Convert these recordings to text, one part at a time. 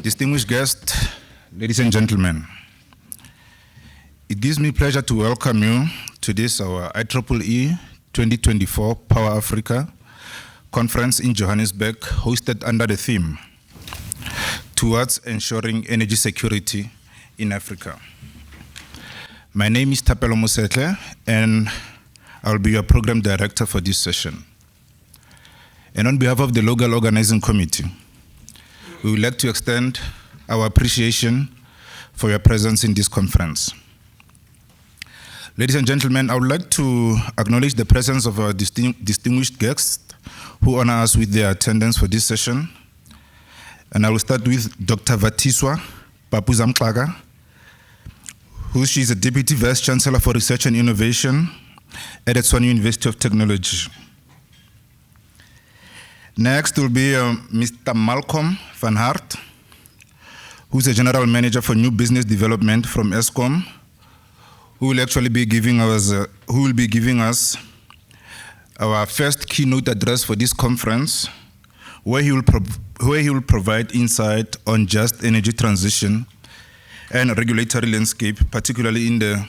Distinguished guests, ladies and gentlemen, it gives me pleasure to welcome you to this, our IEEE 2024 PowerAfrica Conference in Johannesburg, hosted under the theme, Towards Ensuring Energy Security in Africa. My name is Thapelo Mosetle, and I'll be your program director for this session. And on behalf of the local organizing committee, we would like to extend our appreciation for your presence in this conference. Ladies and gentlemen, I would like to acknowledge the presence of our distinguished guests who honor us with their attendance for this session. And I will start with Dr. Vatiswa Papuzamklaga, who she is a Deputy Vice Chancellor for Research and Innovation at the Tshwane University of Technology. Next will be Mr. Malcolm van Hart, who is a General Manager for New Business Development from Eskom, who will actually be giving us our first keynote address for this conference, where he will provide insight on just energy transition and regulatory landscape, particularly in the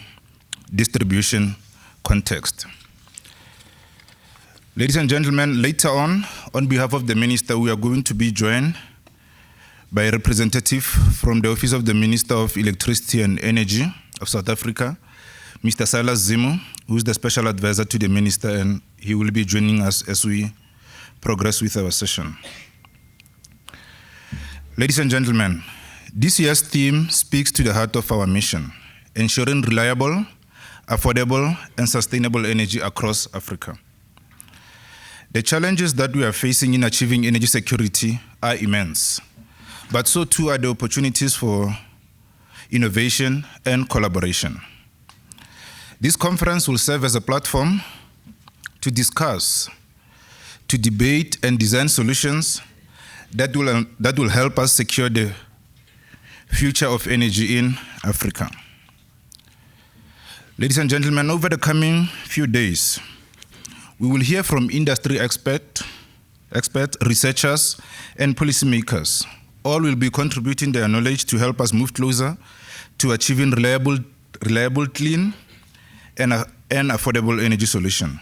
distribution context. Ladies and gentlemen, later on behalf of the Minister, we are going to be joined by a representative from the Office of the Minister of Electricity and Energy of South Africa, Mr. Silas Zimu, who is the Special Advisor to the Minister, and he will be joining us as we progress with our session. Ladies and gentlemen, this year's theme speaks to the heart of our mission, ensuring reliable, affordable, and sustainable energy across Africa. The challenges that we are facing in achieving energy security are immense, but so too are the opportunities for innovation and collaboration. This conference will serve as a platform to discuss, to debate and design solutions that will help us secure the future of energy in Africa. Ladies and gentlemen, over the coming few days, we will hear from industry experts, researchers, and policymakers. All will be contributing their knowledge to help us move closer to achieving reliable, clean, and affordable energy solution.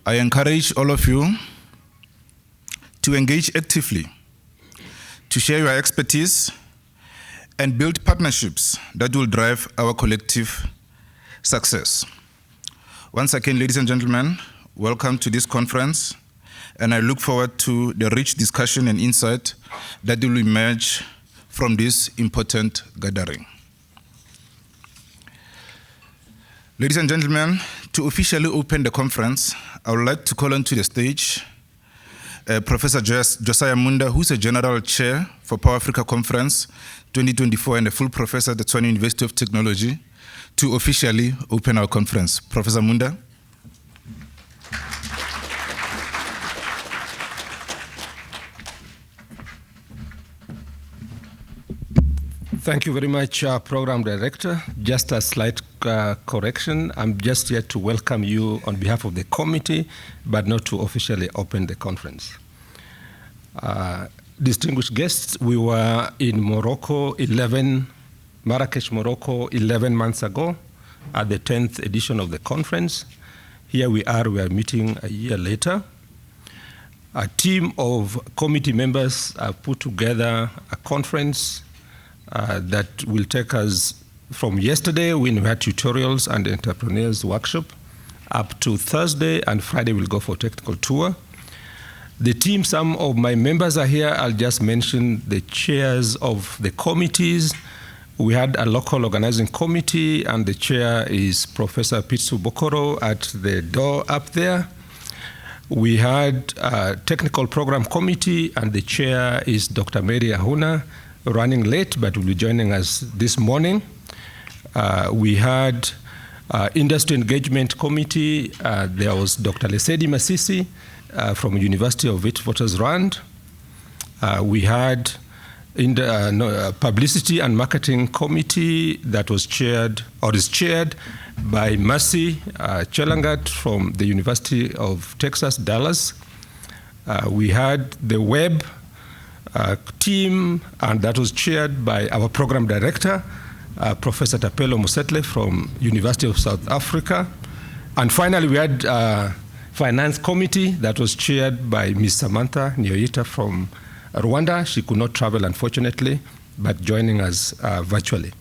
I encourage all of you to engage actively, to share your expertise, and build partnerships that will drive our collective success. Once again, ladies and gentlemen, welcome to this conference, and I look forward to the rich discussion and insight that will emerge from this important gathering. Ladies and gentlemen, to officially open the conference, I would like to call onto the stage Professor Josiah Munda, who's a General Chair for PowerAfrica Conference 2024 and a full professor at the Tshwane University of Technology, to officially open our conference. Professor Munda. Thank you very much, Program Director. Just a slight correction. I'm just here to welcome you on behalf of the committee, but not to officially open the conference. Distinguished guests, we were in Marrakesh, Morocco, 11 months ago at the 10th edition of the conference. Here we are meeting a year later. A team of committee members have put together a conference that will take us from yesterday, when we had tutorials and entrepreneurs workshop, up to Thursday, and Friday we'll go for technical tour. The team, some of my members are here. I'll just mention the chairs of the committees. We had a local organizing committee, and the chair is Professor Pitsu Bokoro at the door up there. We had a technical program committee, and the chair is Dr. Mary Ahuna, running late, but will be joining us this morning. We had industry engagement committee. There was Dr. Lesedi Masisi from University of Witwatersrand. We had in the publicity and marketing committee that was chaired or is chaired by Mercy Chelangat from the University of Texas, Dallas. We had the web team, and that was chaired by our program director, Professor Tapelo Musetle from University of South Africa. And finally, we had a finance committee that was chaired by Ms. Samantha Nyoita from Rwanda. She could not travel, unfortunately, but joining us virtually.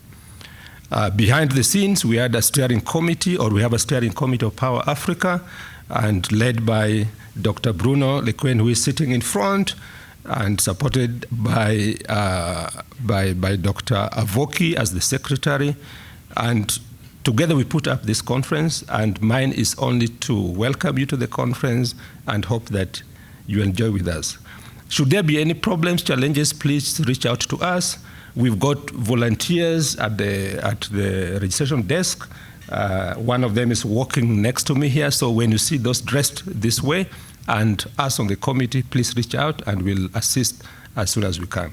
Behind the scenes, we had a steering committee, or we have a steering committee of PowerAfrica, and led by Dr. Bruno Lequen, who is sitting in front, and supported by Dr. Avoki as the secretary. And together we put up this conference, and mine is only to welcome you to the conference and hope that you enjoy with us. Should there be any problems, challenges, please reach out to us. We've got volunteers at the registration desk. One of them is walking next to me here, so when you see those dressed this way, and us on the committee, please reach out and we'll assist as soon as we can.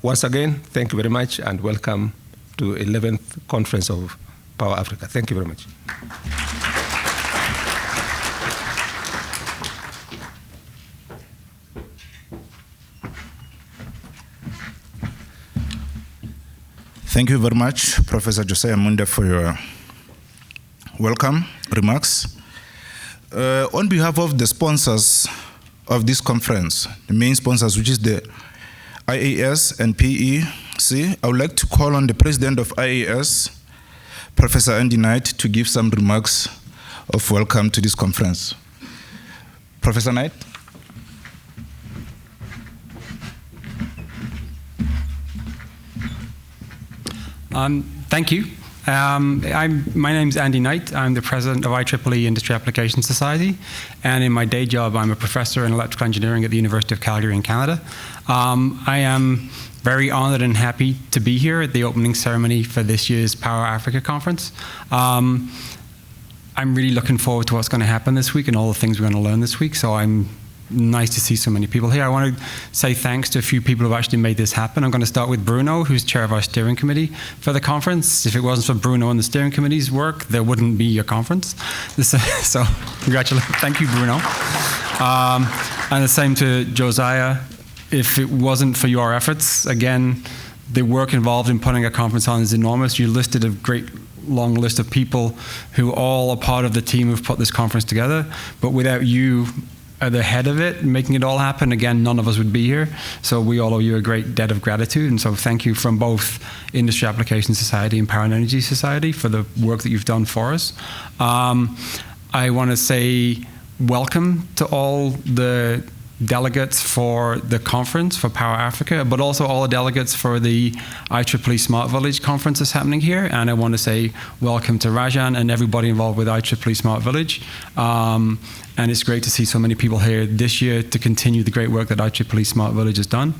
Once again, thank you very much and welcome to 11th Conference of PowerAfrica. Thank you very much. Thank you very much, Professor Josiah Munda, for your welcome remarks. On behalf of the sponsors of this conference, the main sponsors, which is the IAS and PEC, I would like to call on the president of IAS, Professor Andy Knight, to give some remarks of welcome to this conference. Professor Knight. Thank you. My name's Andy Knight. I'm the president of IEEE Industry Applications Society, and in my day job, I'm a professor in electrical engineering at the University of Calgary in Canada. I am very honored and happy to be here at the opening ceremony for this year's PowerAfrica Conference. I'm really looking forward to what's going to happen this week and all the things we're going to learn this week, so I'm nice to see so many people here. I want to say thanks to a few people who've actually made this happen. I'm going to start with Bruno, who's chair of our steering committee for the conference. If it wasn't for Bruno and the steering committee's work, there wouldn't be a conference. So congratulations. Thank you, Bruno. And the same to Josiah. If it wasn't for your efforts, again, the work involved in putting a conference on is enormous. You listed a great long list of people who all are part of the team who've put this conference together, but without you at the head of it, making it all happen, again, none of us would be here. So we all owe you a great debt of gratitude. And so thank you from both Industry Applications Society and Power and Energy Society for the work that you've done for us. I want to say welcome to all the delegates for the conference for PowerAfrica, but also all the delegates for the IEEE Smart Village conference that's happening here. And I want to say welcome to Rajan and everybody involved with IEEE Smart Village. And it's great to see so many people here this year to continue the great work that IEEE Smart Village has done.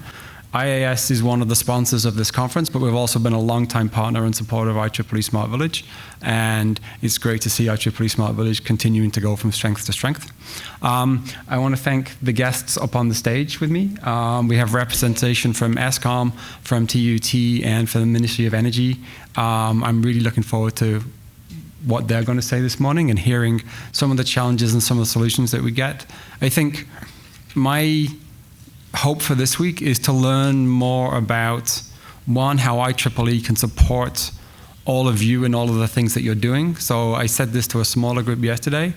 IAS is one of the sponsors of this conference, but we've also been a long-time partner and supporter of IEEE Smart Village, and it's great to see IEEE Smart Village continuing to go from strength to strength. I want to thank the guests up on the stage with me. We have representation from ESCOM, from TUT, and from the Ministry of Energy. I'm really looking forward to what they're going to say this morning and hearing some of the challenges and some of the solutions that we get. I think my hope for this week is to learn more about, one, how IEEE can support all of you and all of the things that you're doing. So I said this to a smaller group yesterday,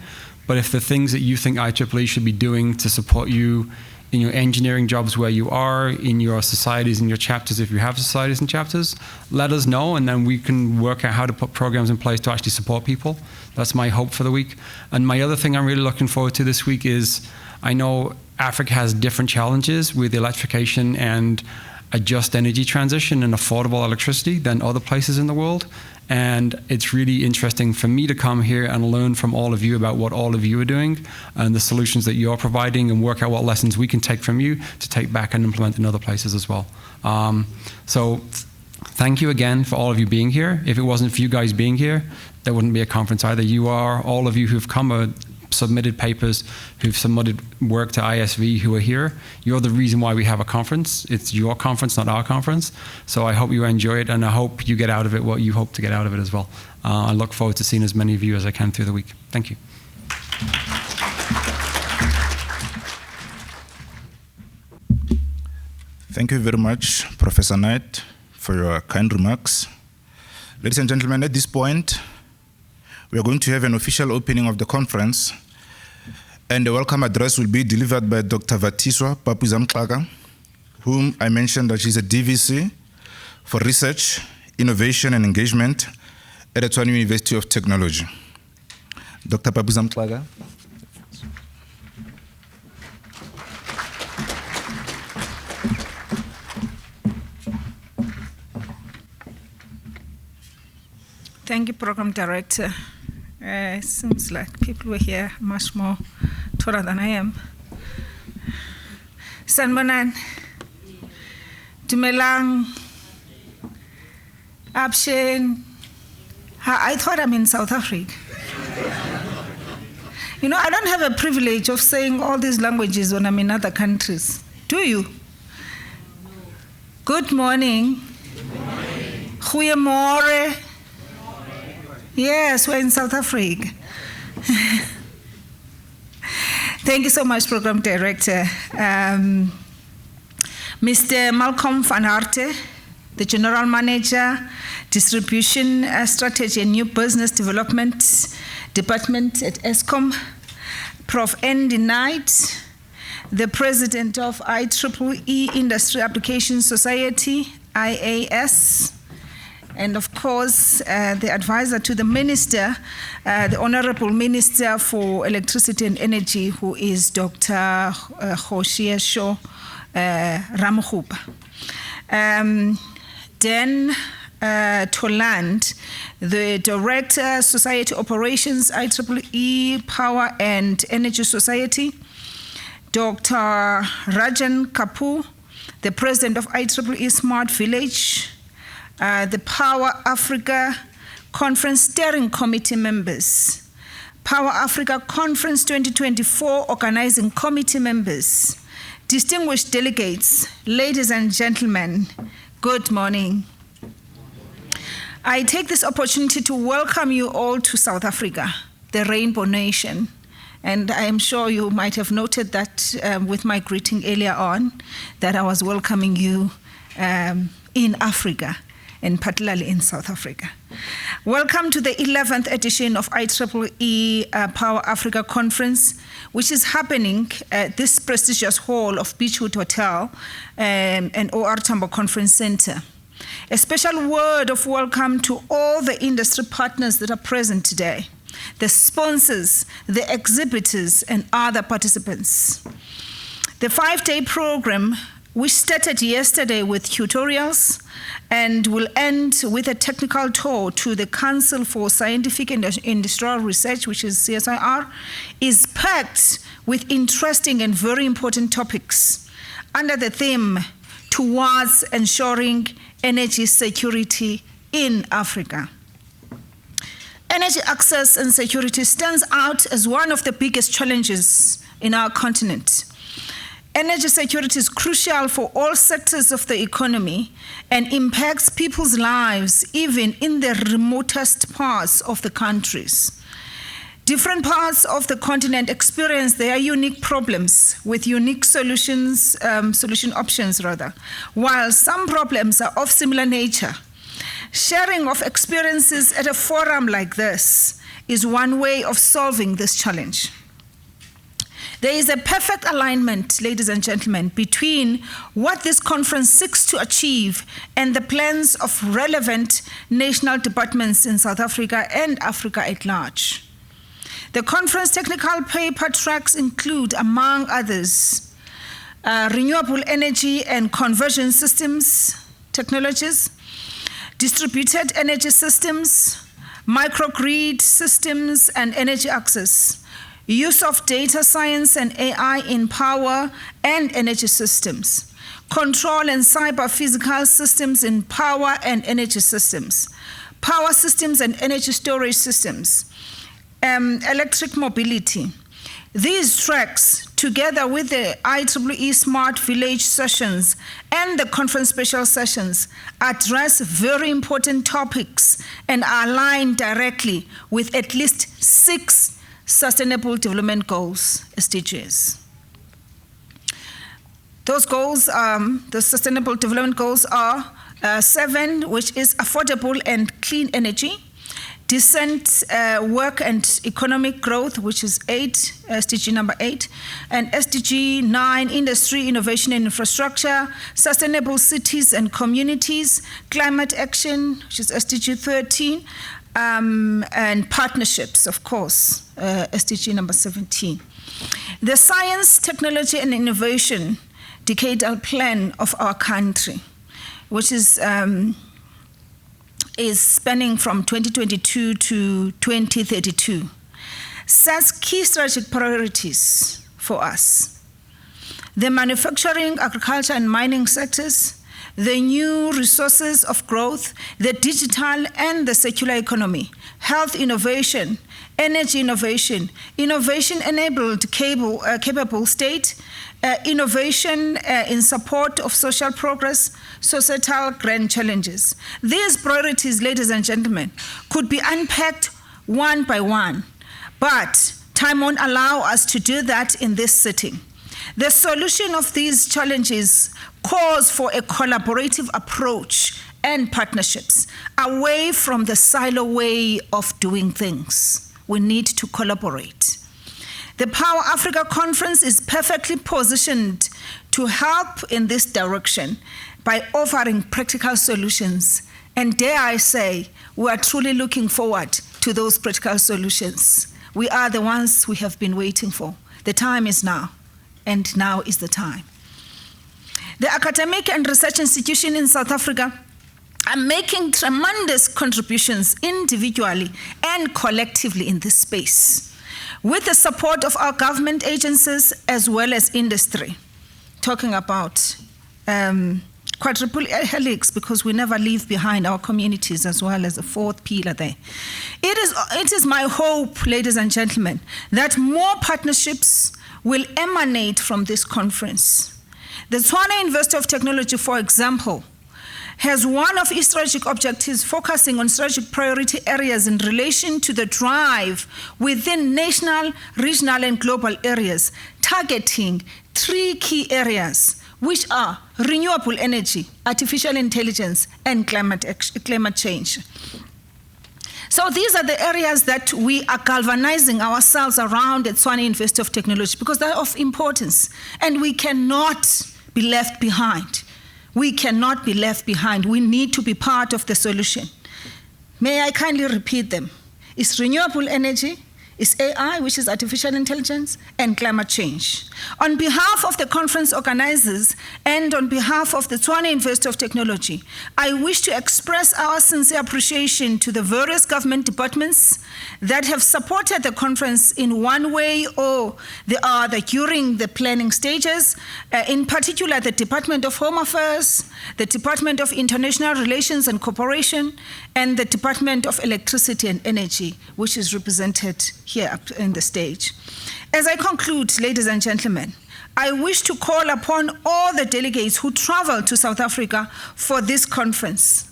but if the things that you think IEEE should be doing to support you in your engineering jobs where you are, in your societies, in your chapters, if you have societies and chapters, let us know, and then we can work out how to put programs in place to actually support people. That's my hope for the week. And my other thing I'm really looking forward to this week is, I know Africa has different challenges with electrification and a just energy transition and affordable electricity than other places in the world. And it's really interesting for me to come here and learn from all of you about what all of you are doing and the solutions that you're providing, and work out what lessons we can take from you to take back and implement in other places as well. So thank you again for all of you being here. If it wasn't for you guys being here, there wouldn't be a conference either. You are, all of you who've come, submitted papers, who've submitted work to ISV, who are here. You're the reason why we have a conference. It's your conference, not our conference. So I hope you enjoy it, and I hope you get out of it what you hope to get out of it as well. I look forward to seeing as many of you as I can through the week. Thank you. Thank you very much, Professor Knight, for your kind remarks. Ladies and gentlemen, at this point, we are going to have an official opening of the conference, and the welcome address will be delivered by Dr. Vatiswa Papuzamtlaga, whom I mentioned that she's a DVC for Research, Innovation and Engagement at the Tshwane University of Technology. Dr. Papuzamtlaga. Thank you, Program Director. It seems like people were here much more taller than I am. Sanbanan, Dumelang, Abshen. I thought I'm in South Africa. You know, I don't have a privilege of saying all these languages when I'm in other countries. Do you? Good morning. Goeiemorgen. Yes, we're in South Africa. Thank you so much, Program Director. Mr. Malcolm van Harte, the General Manager, Distribution Strategy and New Business Development Department at ESCOM, Prof. Andy Knight, the President of IEEE Industry Application Society, IAS, and of course, the advisor to the Minister, the Honorable Minister for Electricity and Energy, who is Dr. Hoshiesho Ramkhupa. Dan Toland, the Director, Society Operations, IEEE Power and Energy Society. Dr. Rajan Kapoor, the President of IEEE Smart Village. The PowerAfrica Conference Steering Committee members, PowerAfrica Conference 2024 Organizing Committee members, distinguished delegates, ladies and gentlemen, good morning. I take this opportunity to welcome you all to South Africa, the Rainbow Nation. And I am sure you might have noted that with my greeting earlier on, that I was welcoming you in Africa, and particularly in South Africa. Welcome to the 11th edition of IEEE PowerAfrica Conference, which is happening at this prestigious hall of Beachwood Hotel and OR Tambo Conference Center. A special word of welcome to all the industry partners that are present today, the sponsors, the exhibitors, and other participants. The 5-day program, which started yesterday with tutorials and will end with a technical tour to the Council for Scientific and Industrial Research, which is CSIR, is packed with interesting and very important topics under the theme towards ensuring energy security in Africa. Energy access and security stands out as one of the biggest challenges in our continent. Energy security is crucial for all sectors of the economy and impacts people's lives even in the remotest parts of the countries. Different parts of the continent experience their unique problems with unique solution options, while some problems are of similar nature. Sharing of experiences at a forum like this is one way of solving this challenge. There is a perfect alignment, ladies and gentlemen, between what this conference seeks to achieve and the plans of relevant national departments in South Africa and Africa at large. The conference technical paper tracks include, among others, renewable energy and conversion systems technologies, distributed energy systems, microgrid systems and energy access, use of data science and AI in power and energy systems, control and cyber-physical systems in power and energy systems, power systems and energy storage systems, electric mobility. These tracks, together with the IEEE Smart Village sessions and the conference special sessions, address very important topics and are aligned directly with at least 6 Sustainable Development Goals, SDGs. Those goals, the Sustainable Development Goals are 7, which is affordable and clean energy, decent work and economic growth, which is 8, SDG number 8, and SDG 9, industry, innovation and infrastructure, sustainable cities and communities, climate action, which is SDG 13, and partnerships, of course, SDG number 17. The Science, Technology and Innovation Decadal Plan of our country, which is spanning from 2022 to 2032, sets key strategic priorities for us. The manufacturing, agriculture, and mining sectors, the new resources of growth, the digital and the circular economy, health innovation, energy innovation, innovation-enabled capable state, innovation in support of social progress, societal grand challenges. These priorities, ladies and gentlemen, could be unpacked one by one, but time won't allow us to do that in this sitting. The solution of these challenges calls for a collaborative approach and partnerships away from the silo way of doing things. We need to collaborate. The PowerAfrica Conference is perfectly positioned to help in this direction by offering practical solutions. And dare I say, we are truly looking forward to those practical solutions. We are the ones we have been waiting for. The time is now, and now is the time. The academic and research institutions in South Africa are making tremendous contributions individually and collectively in this space, with the support of our government agencies as well as industry. Talking about quadruple helix, because we never leave behind our communities, as well as the fourth pillar there. It is my hope, ladies and gentlemen, that more partnerships will emanate from this conference. The Tshwane University of Technology, for example, has one of its strategic objectives focusing on strategic priority areas in relation to the drive within national, regional, and global areas, targeting 3 key areas, which are renewable energy, artificial intelligence, and climate change. So these are the areas that we are galvanizing ourselves around at Tshwane University of Technology, because they're of importance, and we cannot be left behind. We cannot be left behind. We need to be part of the solution. May I kindly repeat them? It's renewable energy, it's AI, which is artificial intelligence, and climate change. On behalf of the conference organizers and on behalf of the Tshwane University of Technology, I wish to express our sincere appreciation to the various government departments that have supported the conference in one way or the other during the planning stages, in particular the Department of Home Affairs, the Department of International Relations and Cooperation, and the Department of Electricity and Energy, which is represented here up in the stage. As I conclude, ladies and gentlemen, I wish to call upon all the delegates who travel to South Africa for this conference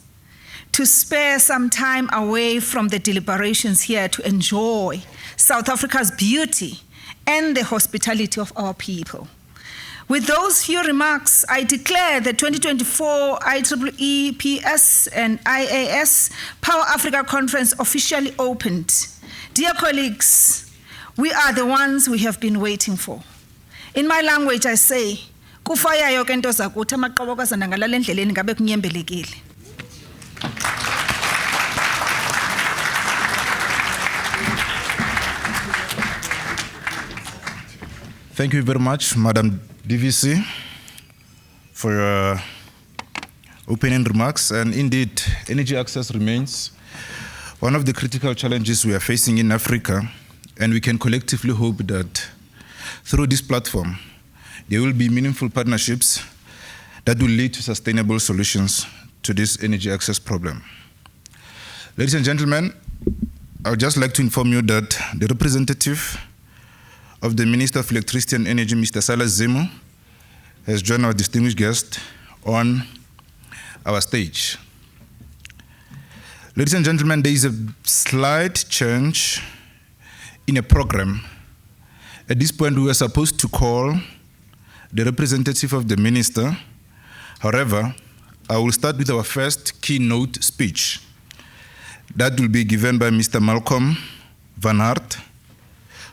to spare some time away from the deliberations here to enjoy South Africa's beauty and the hospitality of our people. With those few remarks, I declare the 2024 IEEE PES and IAS PowerAfrica Conference officially opened. Dear colleagues, we are the ones we have been waiting for. In my language, I say, kufaya yonke into zakuthi amaqabokazana ngalala endleleni ngabe kunyembelekile. Thank you very much, Madam DVC, for your opening remarks. And indeed, energy access remains one of the critical challenges we are facing in Africa, and we can collectively hope that through this platform, there will be meaningful partnerships that will lead to sustainable solutions to this energy access problem. Ladies and gentlemen, I would just like to inform you that the representative of the Minister of Electricity and Energy, Mr. Silas Zemu, has joined our distinguished guest on our stage. Ladies and gentlemen, there is a slight change in a program. At this point, we were supposed to call the representative of the minister. However, I will start with our first keynote speech. That will be given by Mr. Malcolm Van Hart,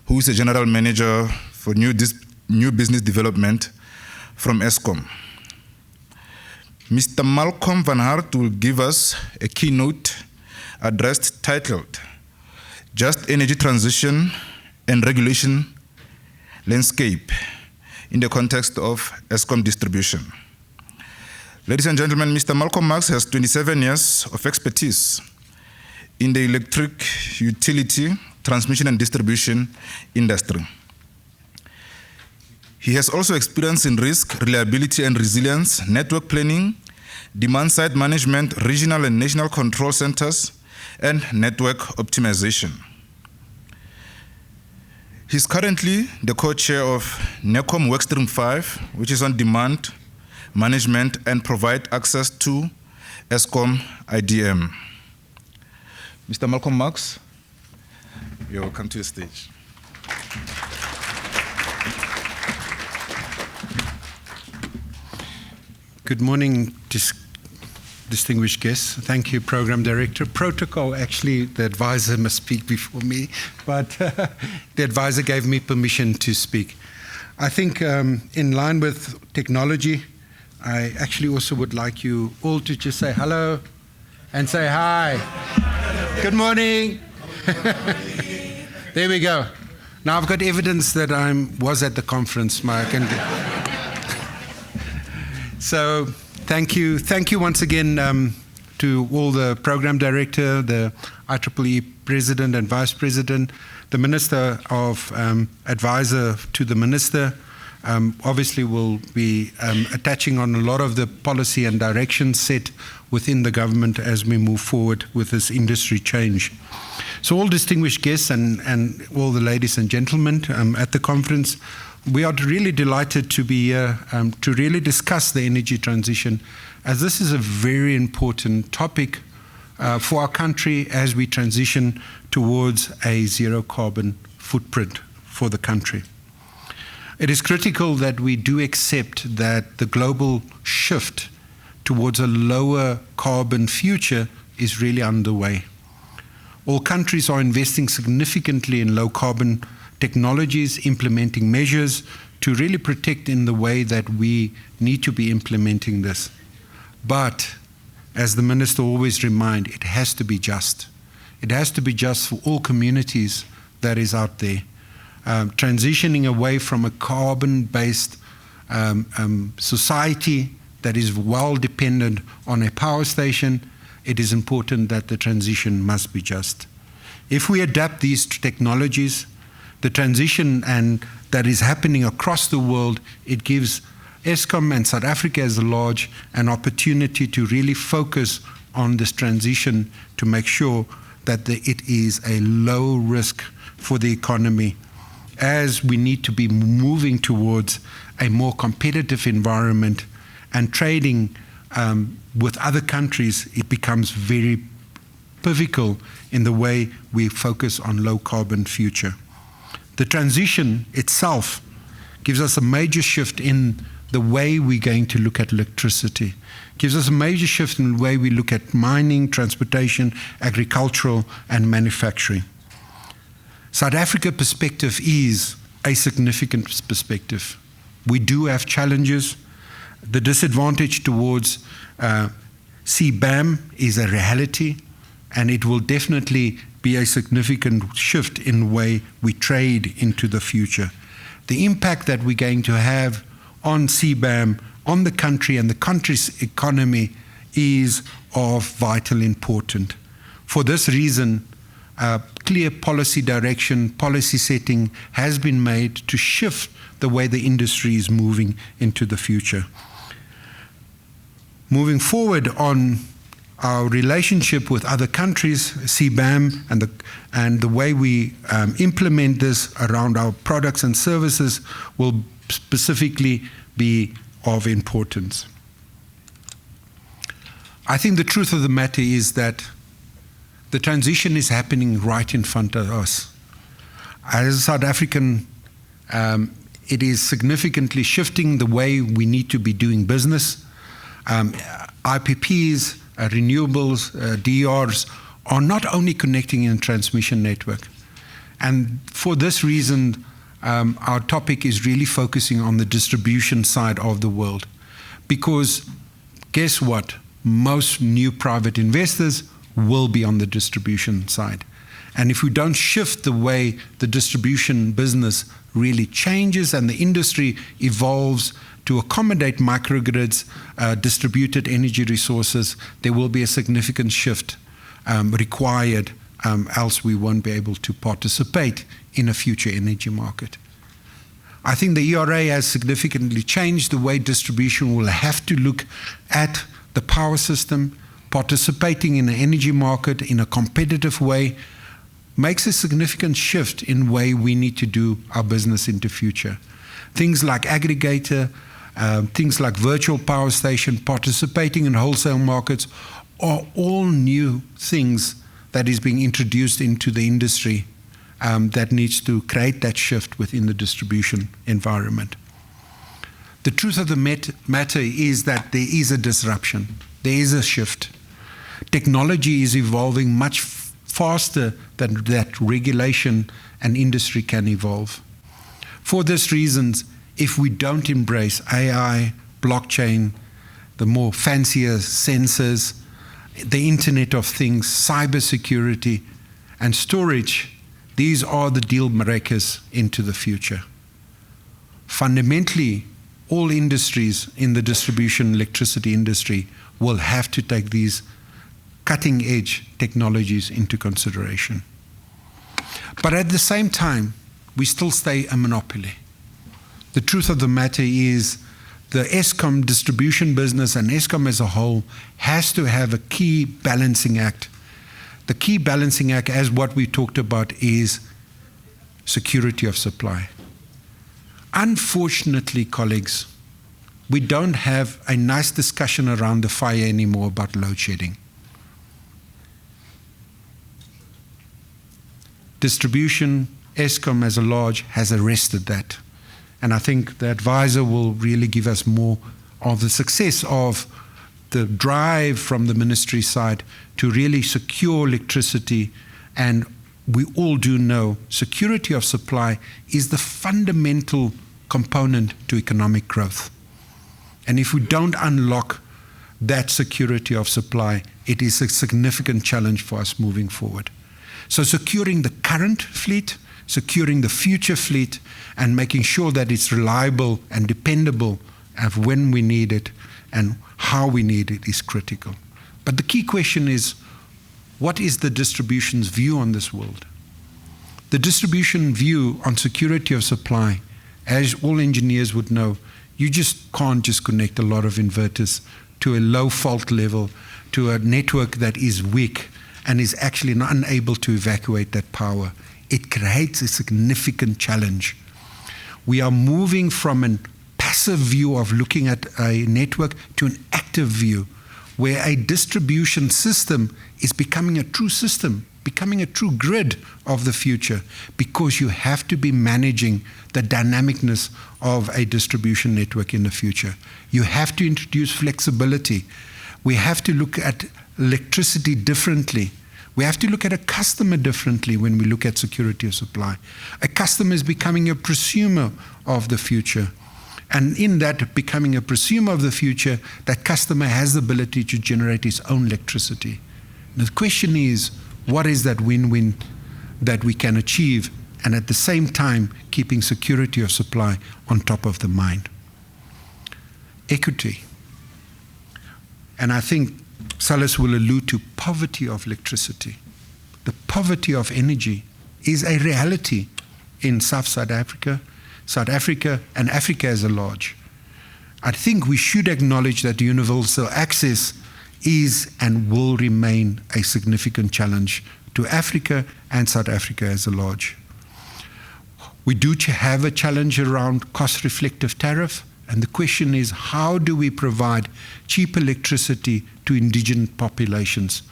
who is a general manager for new business development from Eskom. Mr. Malcolm Van Hart will give us a keynote address titled Just Energy Transition and Regulation Landscape in the context of Eskom distribution. Ladies and gentlemen, Mr. Malcolm Marx has 27 years of expertise in the electric utility, transmission and distribution industry. He has also experience in risk, reliability and resilience, network planning, demand-side management, regional and national control centers, and network optimization. He's currently the co-chair of NECOM Workstream 5, which is on demand management and provide access to Eskom IDM. Mr. Malcolm Marx, you're welcome to the stage. Good morning, distinguished guests. Thank you, Program Director. Protocol, actually, the advisor must speak before me, but the advisor gave me permission to speak. I think in line with technology, I actually also would like you all to just say hello and say hi. Good morning. There we go. Now I've got evidence that I was at the conference, So thank you once again to all the program director, the IEEE president and vice president, the minister of advisor to the minister. Obviously will be attaching on a lot of the policy and direction set within the government as we move forward with this industry change. So all distinguished guests and all the ladies and gentlemen at the conference, we are really delighted to be here to really discuss the energy transition, as this is a very important topic for our country as we transition towards a zero carbon footprint for the country. It is critical that we do accept that the global shift towards a lower carbon future is really underway. All countries are investing significantly in low carbon technologies, implementing measures to really protect in the way that we need to be implementing this. But, as the minister always reminds, it has to be just. It has to be just for all communities that is out there. Transitioning away from a carbon-based society that is well dependent on a power station, it is important that the transition must be just. If we adapt these technologies, the transition that is happening across the world, it gives Eskom and South Africa as a large an opportunity to really focus on this transition to make sure that it is a low risk for the economy, as we need to be moving towards a more competitive environment and trading with other countries. It becomes very pivotal in the way we focus on low carbon future. The transition itself gives us a major shift in the way we're going to look at electricity. Gives us a major shift in the way we look at mining, transportation, agricultural, and manufacturing. South Africa perspective is a significant perspective. We do have challenges. The disadvantage towards CBAM is a reality, and it will definitely be a significant shift in the way we trade into the future. The impact that we're going to have on CBAM, on the country and the country's economy is of vital importance. For this reason, clear policy direction, policy setting has been made to shift the way the industry is moving into the future. Moving forward on our relationship with other countries, CBAM, and the way we implement this around our products and services will specifically be of importance. I think the truth of the matter is that the transition is happening right in front of us. As a South African It is significantly shifting the way we need to be doing business. IPPs, renewables, DRs are not only connecting in a transmission network. And for this reason, our topic is really focusing on the distribution side of the world. Because guess what? Most new private investors will be on the distribution side. And if we don't shift the way the distribution business really changes and the industry evolves to accommodate microgrids, distributed energy resources, there will be a significant shift required, else we won't be able to participate in a future energy market. I think the ERA has significantly changed the way distribution will have to look at the power system. Participating in the energy market in a competitive way makes a significant shift in the way we need to do our business into future. Things like aggregator, things like virtual power station, participating in wholesale markets are all new things that is being introduced into the industry that needs to create that shift within the distribution environment. The truth of the matter is that there is a disruption. There is a shift. Technology is evolving much faster than that regulation and industry can evolve. For this reason, if we don't embrace AI, blockchain, the more fancier sensors, the Internet of Things, cybersecurity, and storage, these are the deal breakers into the future. Fundamentally, all industries in the distribution electricity industry will have to take these cutting-edge technologies into consideration. But at the same time, we still stay a monopoly. The truth of the matter is the Eskom distribution business and Eskom as a whole has to have a key balancing act. The key balancing act, as what we talked about, is security of supply. Unfortunately, colleagues, we don't have a nice discussion around the fire anymore about load shedding. Distribution, Eskom as a large, has arrested that. And I think the advisor will really give us more of the success of the drive from the ministry side to really secure electricity. And we all do know security of supply is the fundamental component to economic growth. And if we don't unlock that security of supply, it is a significant challenge for us moving forward. So securing the current fleet, securing the future fleet, and making sure that it's reliable and dependable of when we need it and how we need it is critical. But the key question is, what is the distribution's view on this world? The distribution view on security of supply, as all engineers would know, you just can't just connect a lot of inverters to a low fault level, to a network that is weak and is actually not unable to evacuate that power. It creates a significant challenge. We are moving from a passive view of looking at a network to an active view, where a distribution system is becoming a true system, becoming a true grid of the future, because you have to be managing the dynamicness of a distribution network in the future. You have to introduce flexibility. We have to look at electricity differently. We have to look at a customer differently when we look at security of supply. A customer is becoming a prosumer of the future. And in that becoming a prosumer of the future, that customer has the ability to generate his own electricity. And the question is, what is that win-win that we can achieve, and at the same time keeping security of supply on top of the mind? Equity. And I think Salas will allude to poverty of electricity. The poverty of energy is a reality in South Africa, and Africa as a large. I think we should acknowledge that universal access is and will remain a significant challenge to Africa and South Africa as a large. We do have a challenge around cost-reflective tariff, and the question is, how do we provide cheap electricity to indigenous populations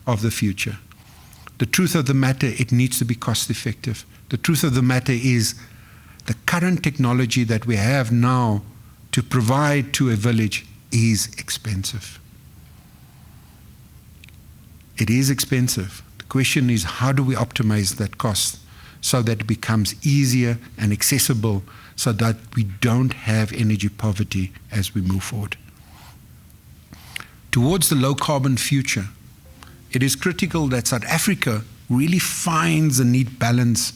of the future? The truth of the matter, it needs to be cost-effective. The truth of the matter is, the current technology that we have now to provide to a village is expensive. It is expensive. The question is, how do we optimize that cost so that it becomes easier and accessible so that we don't have energy poverty as we move forward? Towards the low carbon future, it is critical that South Africa really finds a neat balance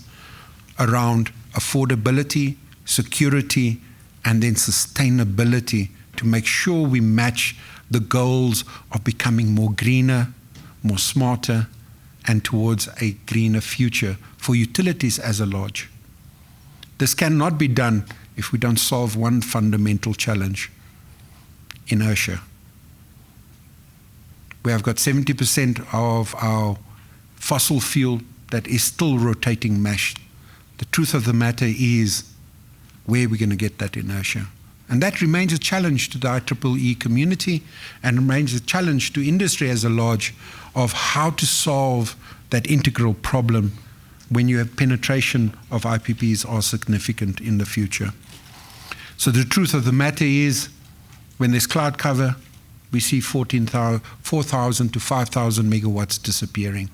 around affordability, security, and then sustainability to make sure we match the goals of becoming more greener, more smarter, and towards a greener future for utilities as a large. This cannot be done if we don't solve one fundamental challenge: inertia. We have got 70% of our fossil fuel that is still rotating mash. The truth of the matter is, where are we going to get that inertia? And that remains a challenge to the IEEE community and remains a challenge to industry as a large of how to solve that integral problem when you have penetration of IPPs are significant in the future. So the truth of the matter is, when there's cloud cover, we see 4,000 to 5,000 megawatts disappearing.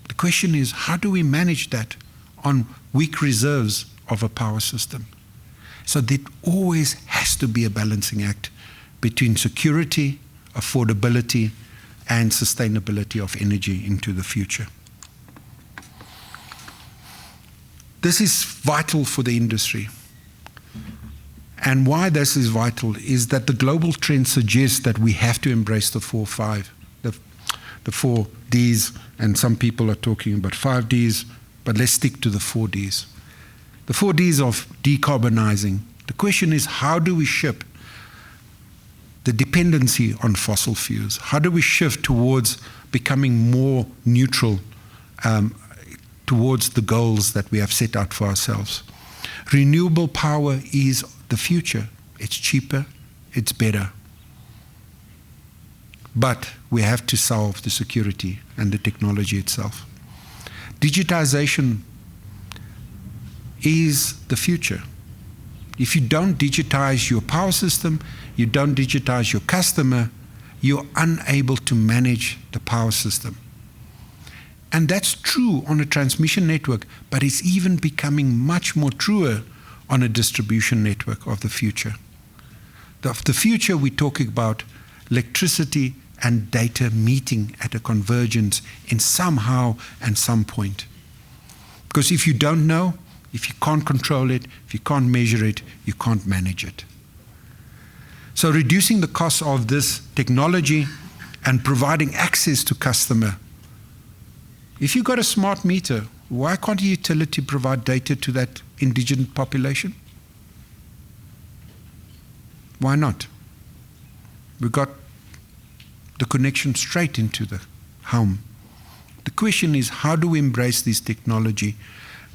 The question is, how do we manage that on weak reserves of a power system? So there always has to be a balancing act between security, affordability, and sustainability of energy into the future. This is vital for the industry. And why this is vital is that the global trend suggests that we have to embrace the 4-5, the 4 Ds, and some people are talking about 5 Ds, but let's stick to the 4 Ds. The 4 Ds of decarbonizing. The question is, how do we shift the dependency on fossil fuels? How do we shift towards becoming more neutral towards the goals that we have set out for ourselves? Renewable power is the future. It's cheaper, it's better. But we have to solve the security and the technology itself. Digitization is the future. If you don't digitize your power system, you don't digitize your customer, you're unable to manage the power system. And that's true on a transmission network, but it's even becoming much more truer on a distribution network of the future. Of the future, we're talking about electricity and data meeting at a convergence in somehow and some point. Because if you don't know, if you can't control it, if you can't measure it, you can't manage it. So reducing the cost of this technology and providing access to customer. If you've got a smart meter, why can't a utility provide data to that indigent population? Why not? We've got the connection straight into the home. The question is, how do we embrace this technology?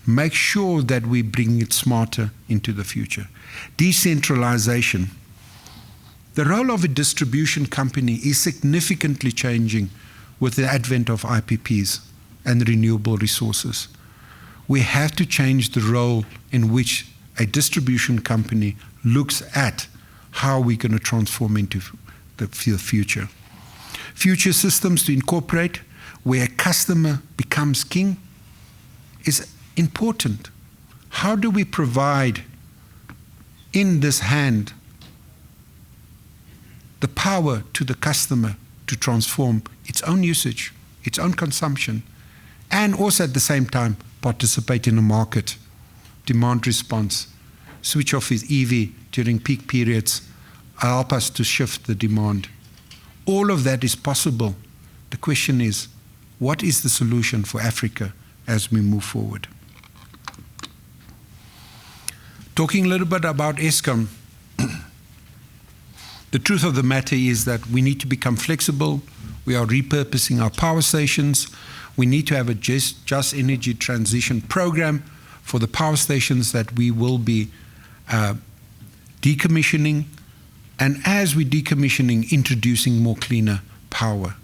Make sure that we bring it smarter into the future. Decentralization. The role of a distribution company is significantly changing with the advent of IPPs and renewable resources. We have to change the role in which a distribution company looks at how we're going to transform into the future. Future systems to incorporate where a customer becomes king is important. How do we provide in this hand the power to the customer to transform its own usage, its own consumption, and also at the same time participate in the market, demand response, switch off his EV during peak periods, help us to shift the demand. All of that is possible. The question is, what is the solution for Africa as we move forward? Talking a little bit about Eskom, the truth of the matter is that we need to become flexible. We are repurposing our power stations. We need to have a just energy transition program for the power stations that we will be decommissioning, and as we're decommissioning, introducing more cleaner power.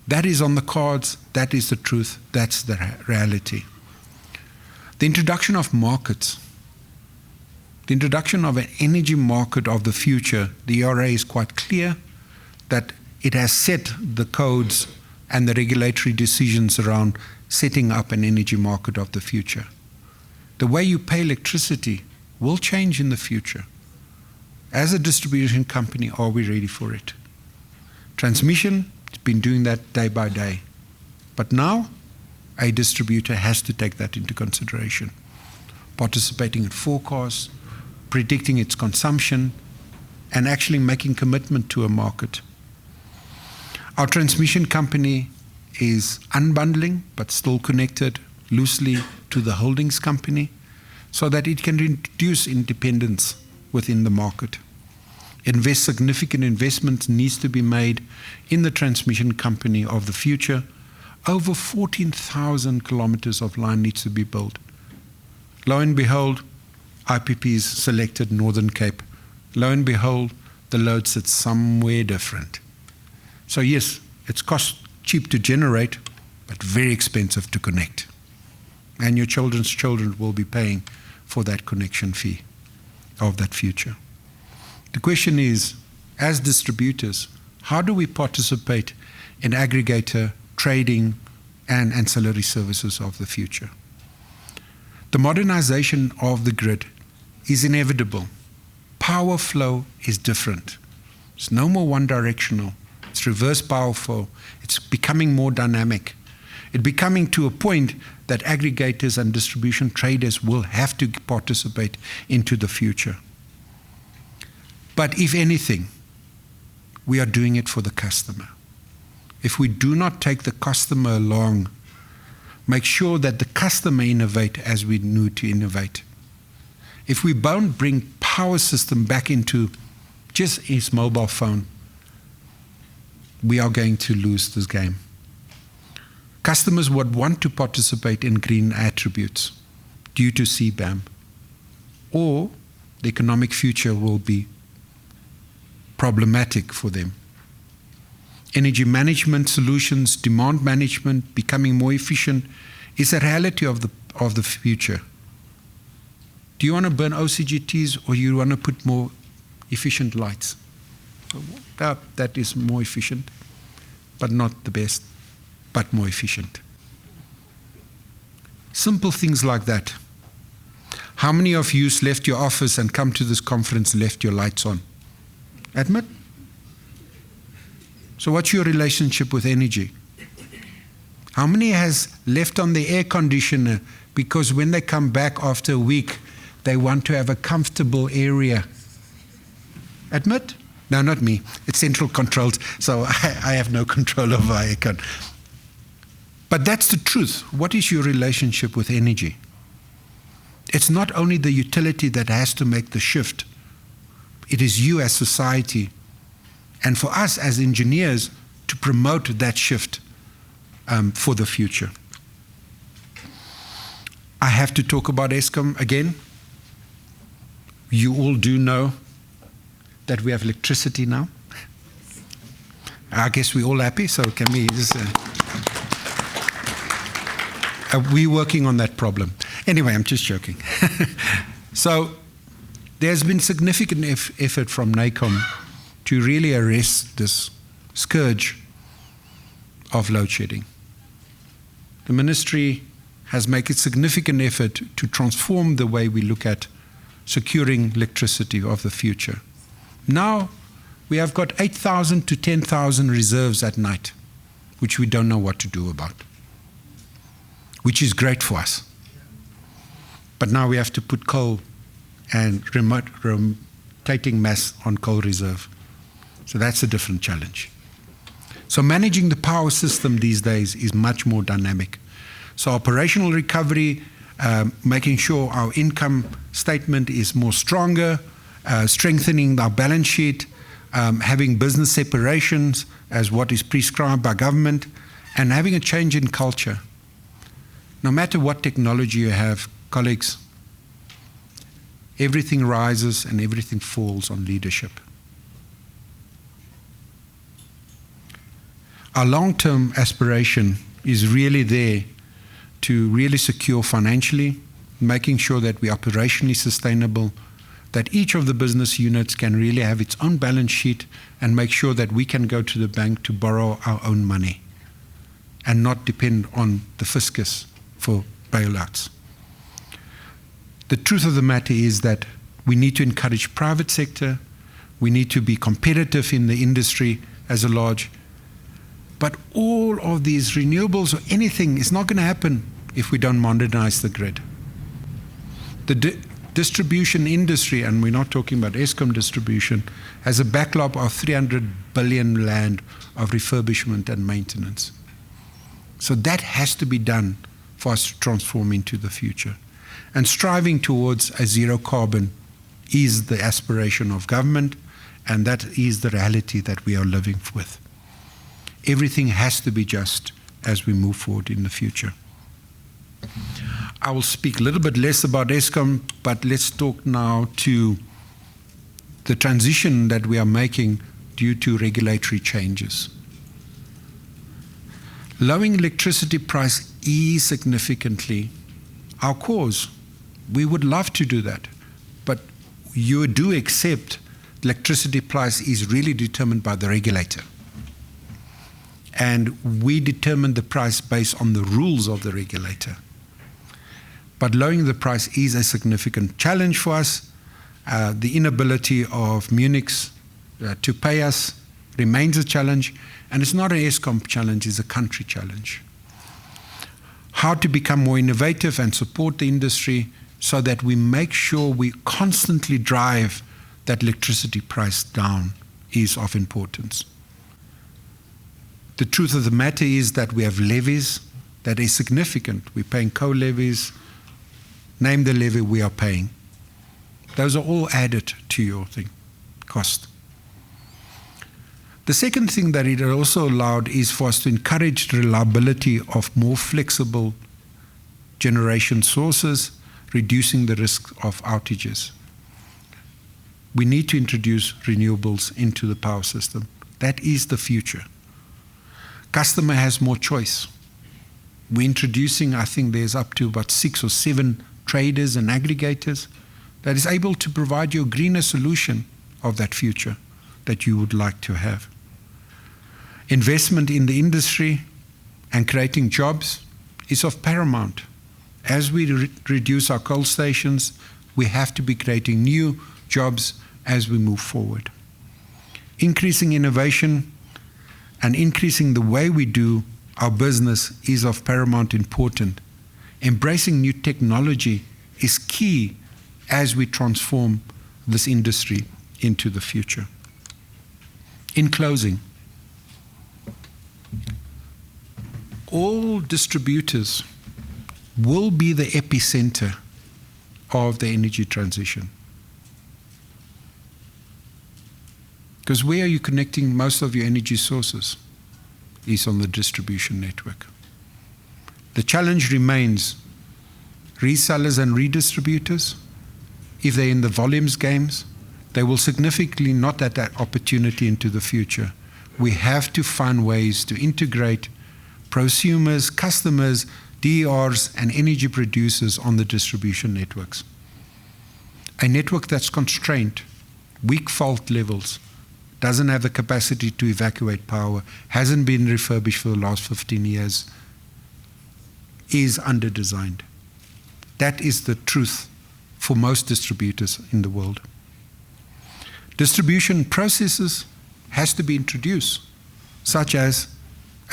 That is on the cards, that is the truth, that's the reality. The introduction of markets. The introduction of an energy market of the future, the ERA is quite clear that it has set the codes and the regulatory decisions around setting up an energy market of the future. The way you pay electricity will change in the future. As a distribution company, are we ready for it? Transmission has been doing that day by day. But now, a distributor has to take that into consideration. Participating in forecasts, predicting its consumption, and actually making commitment to a market. Our transmission company is unbundling, but still connected loosely to the holdings company, so that it can reduce independence within the market. Significant investment needs to be made in the transmission company of the future. Over 14,000 kilometers of line needs to be built. Lo and behold, IPP's selected Northern Cape. Lo and behold, the load sits somewhere different. So yes, it's cost cheap to generate, but very expensive to connect. And your children's children will be paying for that connection fee of that future. The question is, as distributors, how do we participate in aggregator, trading, and ancillary services of the future? The modernization of the grid is inevitable. Power flow is different. It's no more one-directional. It's reverse power flow. It's becoming more dynamic. It's becoming to a point that aggregators and distribution traders will have to participate into the future. But if anything, we are doing it for the customer. If we do not take the customer along, make sure that the customer innovate as we need to innovate. If we don't bring power system back into just his mobile phone, we are going to lose this game. Customers would want to participate in green attributes due to CBAM, or the economic future will be problematic for them. Energy management solutions, demand management, becoming more efficient is a reality of the future. Do you want to burn OCGTs, or you want to put more efficient lights? That is more efficient, but not the best, but more efficient. Simple things like that. How many of you left your office and come to this conference and left your lights on? Admit? So what's your relationship with energy? How many has left on the air conditioner because when they come back after a week, they want to have a comfortable area? Admit? No, not me. It's central controlled, so I have no control over aircon. But that's the truth. What is your relationship with energy? It's not only the utility that has to make the shift. It is you as society, and for us as engineers to promote that shift for the future. I have to talk about Eskom again. You all do know that we have electricity now. I guess we're all happy, so can we just... we're working on that problem. Anyway, I'm just joking. So there's been significant effort from NACOM to really arrest this scourge of load shedding. The ministry has made a significant effort to transform the way we look at securing electricity of the future. Now, we have got 8,000 to 10,000 reserves at night, which we don't know what to do about, which is great for us. But now we have to put coal and rotating mass on coal reserve. So that's a different challenge. So managing the power system these days is much more dynamic. So operational recovery, making sure our income statement is more stronger, strengthening our balance sheet, having business separations as what is prescribed by government, and having a change in culture. No matter what technology you have, colleagues, everything rises and everything falls on leadership. Our long-term aspiration is really there to really secure financially, making sure that we're operationally sustainable, that each of the business units can really have its own balance sheet and make sure that we can go to the bank to borrow our own money and not depend on the fiscus for bailouts. The truth of the matter is that we need to encourage private sector, we need to be competitive in the industry as a large, but all of these renewables or anything is not going to happen if we don't modernize the grid. The distribution industry, and we're not talking about Eskom distribution, has a backlog of 300 billion rand of refurbishment and maintenance. So that has to be done for us to transform into the future. And striving towards a zero carbon is the aspiration of government, and that is the reality that we are living with. Everything has to be just as we move forward in the future. I will speak a little bit less about Eskom, but let's talk now to the transition that we are making due to regulatory changes. Lowering electricity price is significantly our cause. We would love to do that, but you do accept electricity price is really determined by the regulator. And we determine the price based on the rules of the regulator. But lowering the price is a significant challenge for us. The inability of Munich's to pay us remains a challenge, and it's not an Eskom challenge, it's a country challenge. How to become more innovative and support the industry so that we make sure we constantly drive that electricity price down is of importance. The truth of the matter is that we have levies that is significant. We're paying co-levies. Name the levy we are paying. Those are all added to your cost. The second thing that it also allowed is for us to encourage the reliability of more flexible generation sources, reducing the risk of outages. We need to introduce renewables into the power system. That is the future. Customer has more choice. We're introducing, I think there's up to about 6 or 7 traders and aggregators that is able to provide you a greener solution of that future that you would like to have. Investment in the industry and creating jobs is of paramount. As we reduce our coal stations, we have to be creating new jobs as we move forward. Increasing innovation and increasing the way we do our business is of paramount importance. Embracing new technology is key as we transform this industry into the future. In closing, all distributors will be the epicenter of the energy transition. Because where are you connecting most of your energy sources? Is on the distribution network. The challenge remains resellers and redistributors. If they're in the volumes games, they will significantly not have that opportunity into the future. We have to find ways to integrate prosumers, customers, DERs, and energy producers on the distribution networks. A network that's constrained, weak fault levels, doesn't have the capacity to evacuate power, hasn't been refurbished for the last 15 years, is under-designed. That is the truth for most distributors in the world. Distribution processes has to be introduced, such as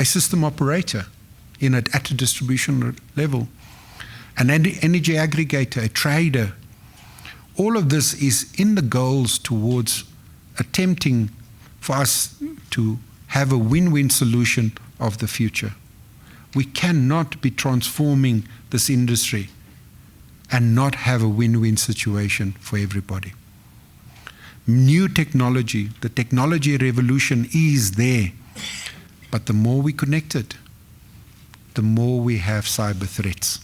a system operator at a distribution level, an energy aggregator, a trader. All of this is in the goals towards attempting for us to have a win-win solution of the future. We cannot be transforming this industry and not have a win-win situation for everybody. New technology, the technology revolution is there, but the more we connect it, the more we have cyber threats.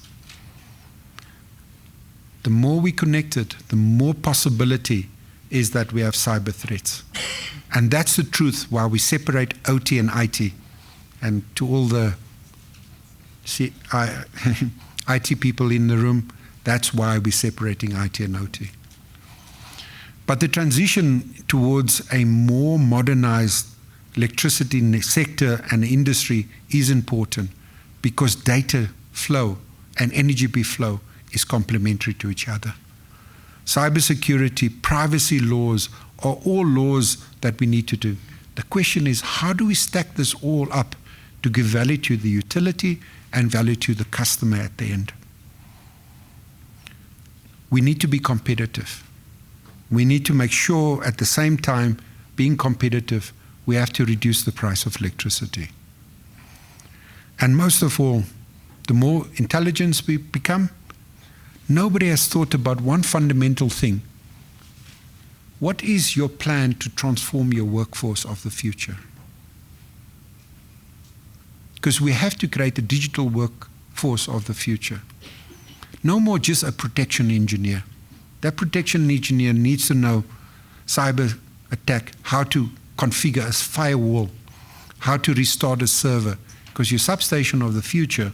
The more we connect it, the more possibility is that we have cyber threats. And that's the truth why we separate OT and IT. And to all the IT people in the room, that's why we're separating IT and OT. But the transition towards a more modernized electricity sector and industry is important because data flow and energy flow is complementary to each other. Cybersecurity, privacy laws are all laws that we need to do. The question is, how do we stack this all up to give value to the utility and value to the customer at the end? We need to be competitive. We need to make sure at the same time, being competitive, we have to reduce the price of electricity. And most of all, the more intelligent we become, nobody has thought about one fundamental thing. What is your plan to transform your workforce of the future? Because we have to create a digital workforce of the future. No more just a protection engineer. That protection engineer needs to know cyber attack, how to configure a firewall, how to restart a server, because your substation of the future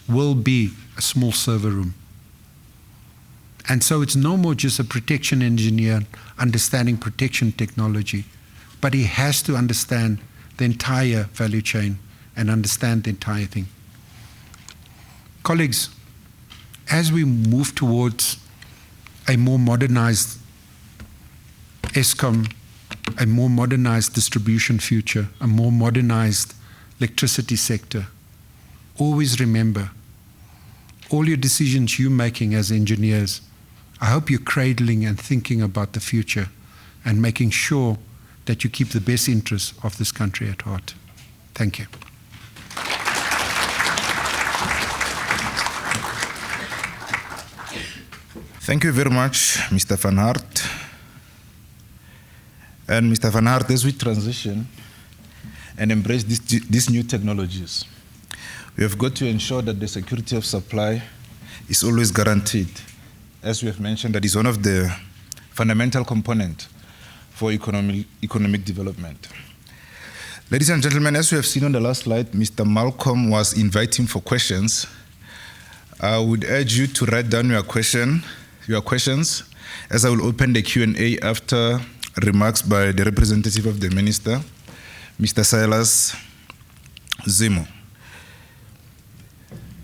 will be a small server room. And so it's no more just a protection engineer understanding protection technology, but he has to understand the entire value chain and understand the entire thing. Colleagues, as we move towards a more modernized ESCOM, a more modernized distribution future, a more modernized electricity sector, always remember, all your decisions you're making as engineers, I hope you're cradling and thinking about the future and making sure that you keep the best interests of this country at heart. Thank you. Thank you very much, Mr. Van Hart. And Mr. Van Hart, as we transition and embrace these new technologies, we have got to ensure that the security of supply is always guaranteed. As we have mentioned, that is one of the fundamental components for economic development. Ladies and gentlemen, as we have seen on the last slide, Mr. Malcolm was inviting for questions. I would urge you to write down your questions, as I will open the Q&A after remarks by the representative of the Minister, Mr. Silas Zimo.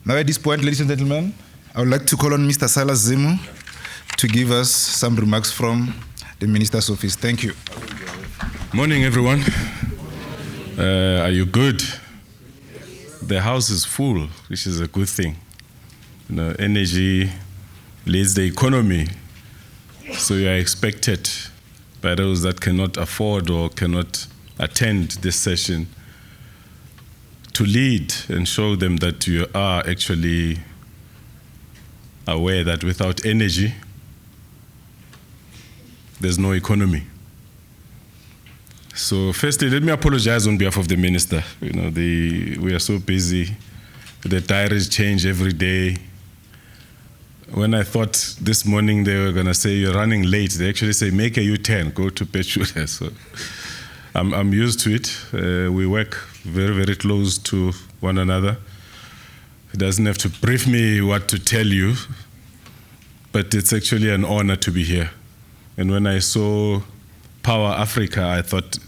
Now at this point, ladies and gentlemen, I would like to call on Mr. Silas Zimo to give us some remarks from the Minister's office. Thank you. Morning, everyone. Are you good? The house is full, which is a good thing. You know, energy leads the economy, so you are expected by those that cannot afford or cannot attend this session to lead and show them that you are actually aware that without energy, there's no economy. So firstly, let me apologize on behalf of the Minister. You know, we are so busy. The diaries change every day. When I thought this morning they were going to say you're running late, they actually say make a U-turn, go to Pechuda. So I'm used to it. We work very, very close to one another. He doesn't have to brief me what to tell you, but it's actually an honor to be here. And when I saw PowerAfrica, I thought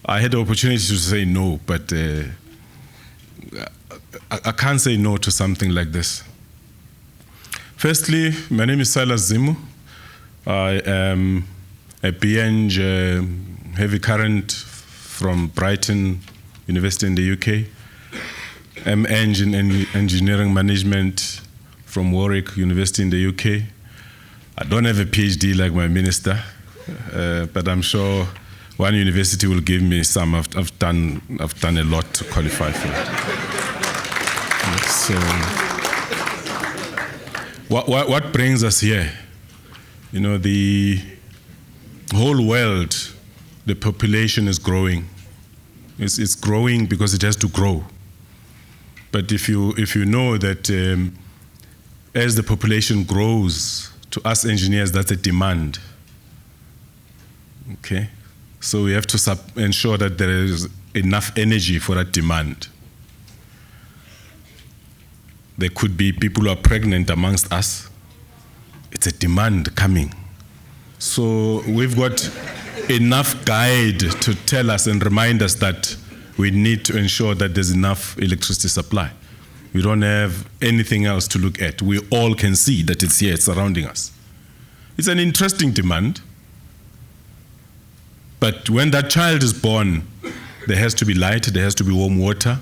I had the opportunity to say no, but I can't say no to something like this. Firstly, my name is Silas Zimo. I am a BEng heavy current from Brighton University in the UK. I'm in engineering management from Warwick University in the UK. I don't have a PhD like my minister, but I'm sure one university will give me some. I've done a lot to qualify for it. So, what brings us here? You know, the whole world, the population is growing. It's growing because it has to grow. But if you know that as the population grows, to us engineers, that's a demand. Okay? So we have to ensure that there is enough energy for that demand. There could be people who are pregnant amongst us. It's a demand coming. So we've got enough guide to tell us and remind us that we need to ensure that there's enough electricity supply. We don't have anything else to look at. We all can see that it's here, it's surrounding us. It's an interesting demand. But when that child is born, there has to be light, there has to be warm water.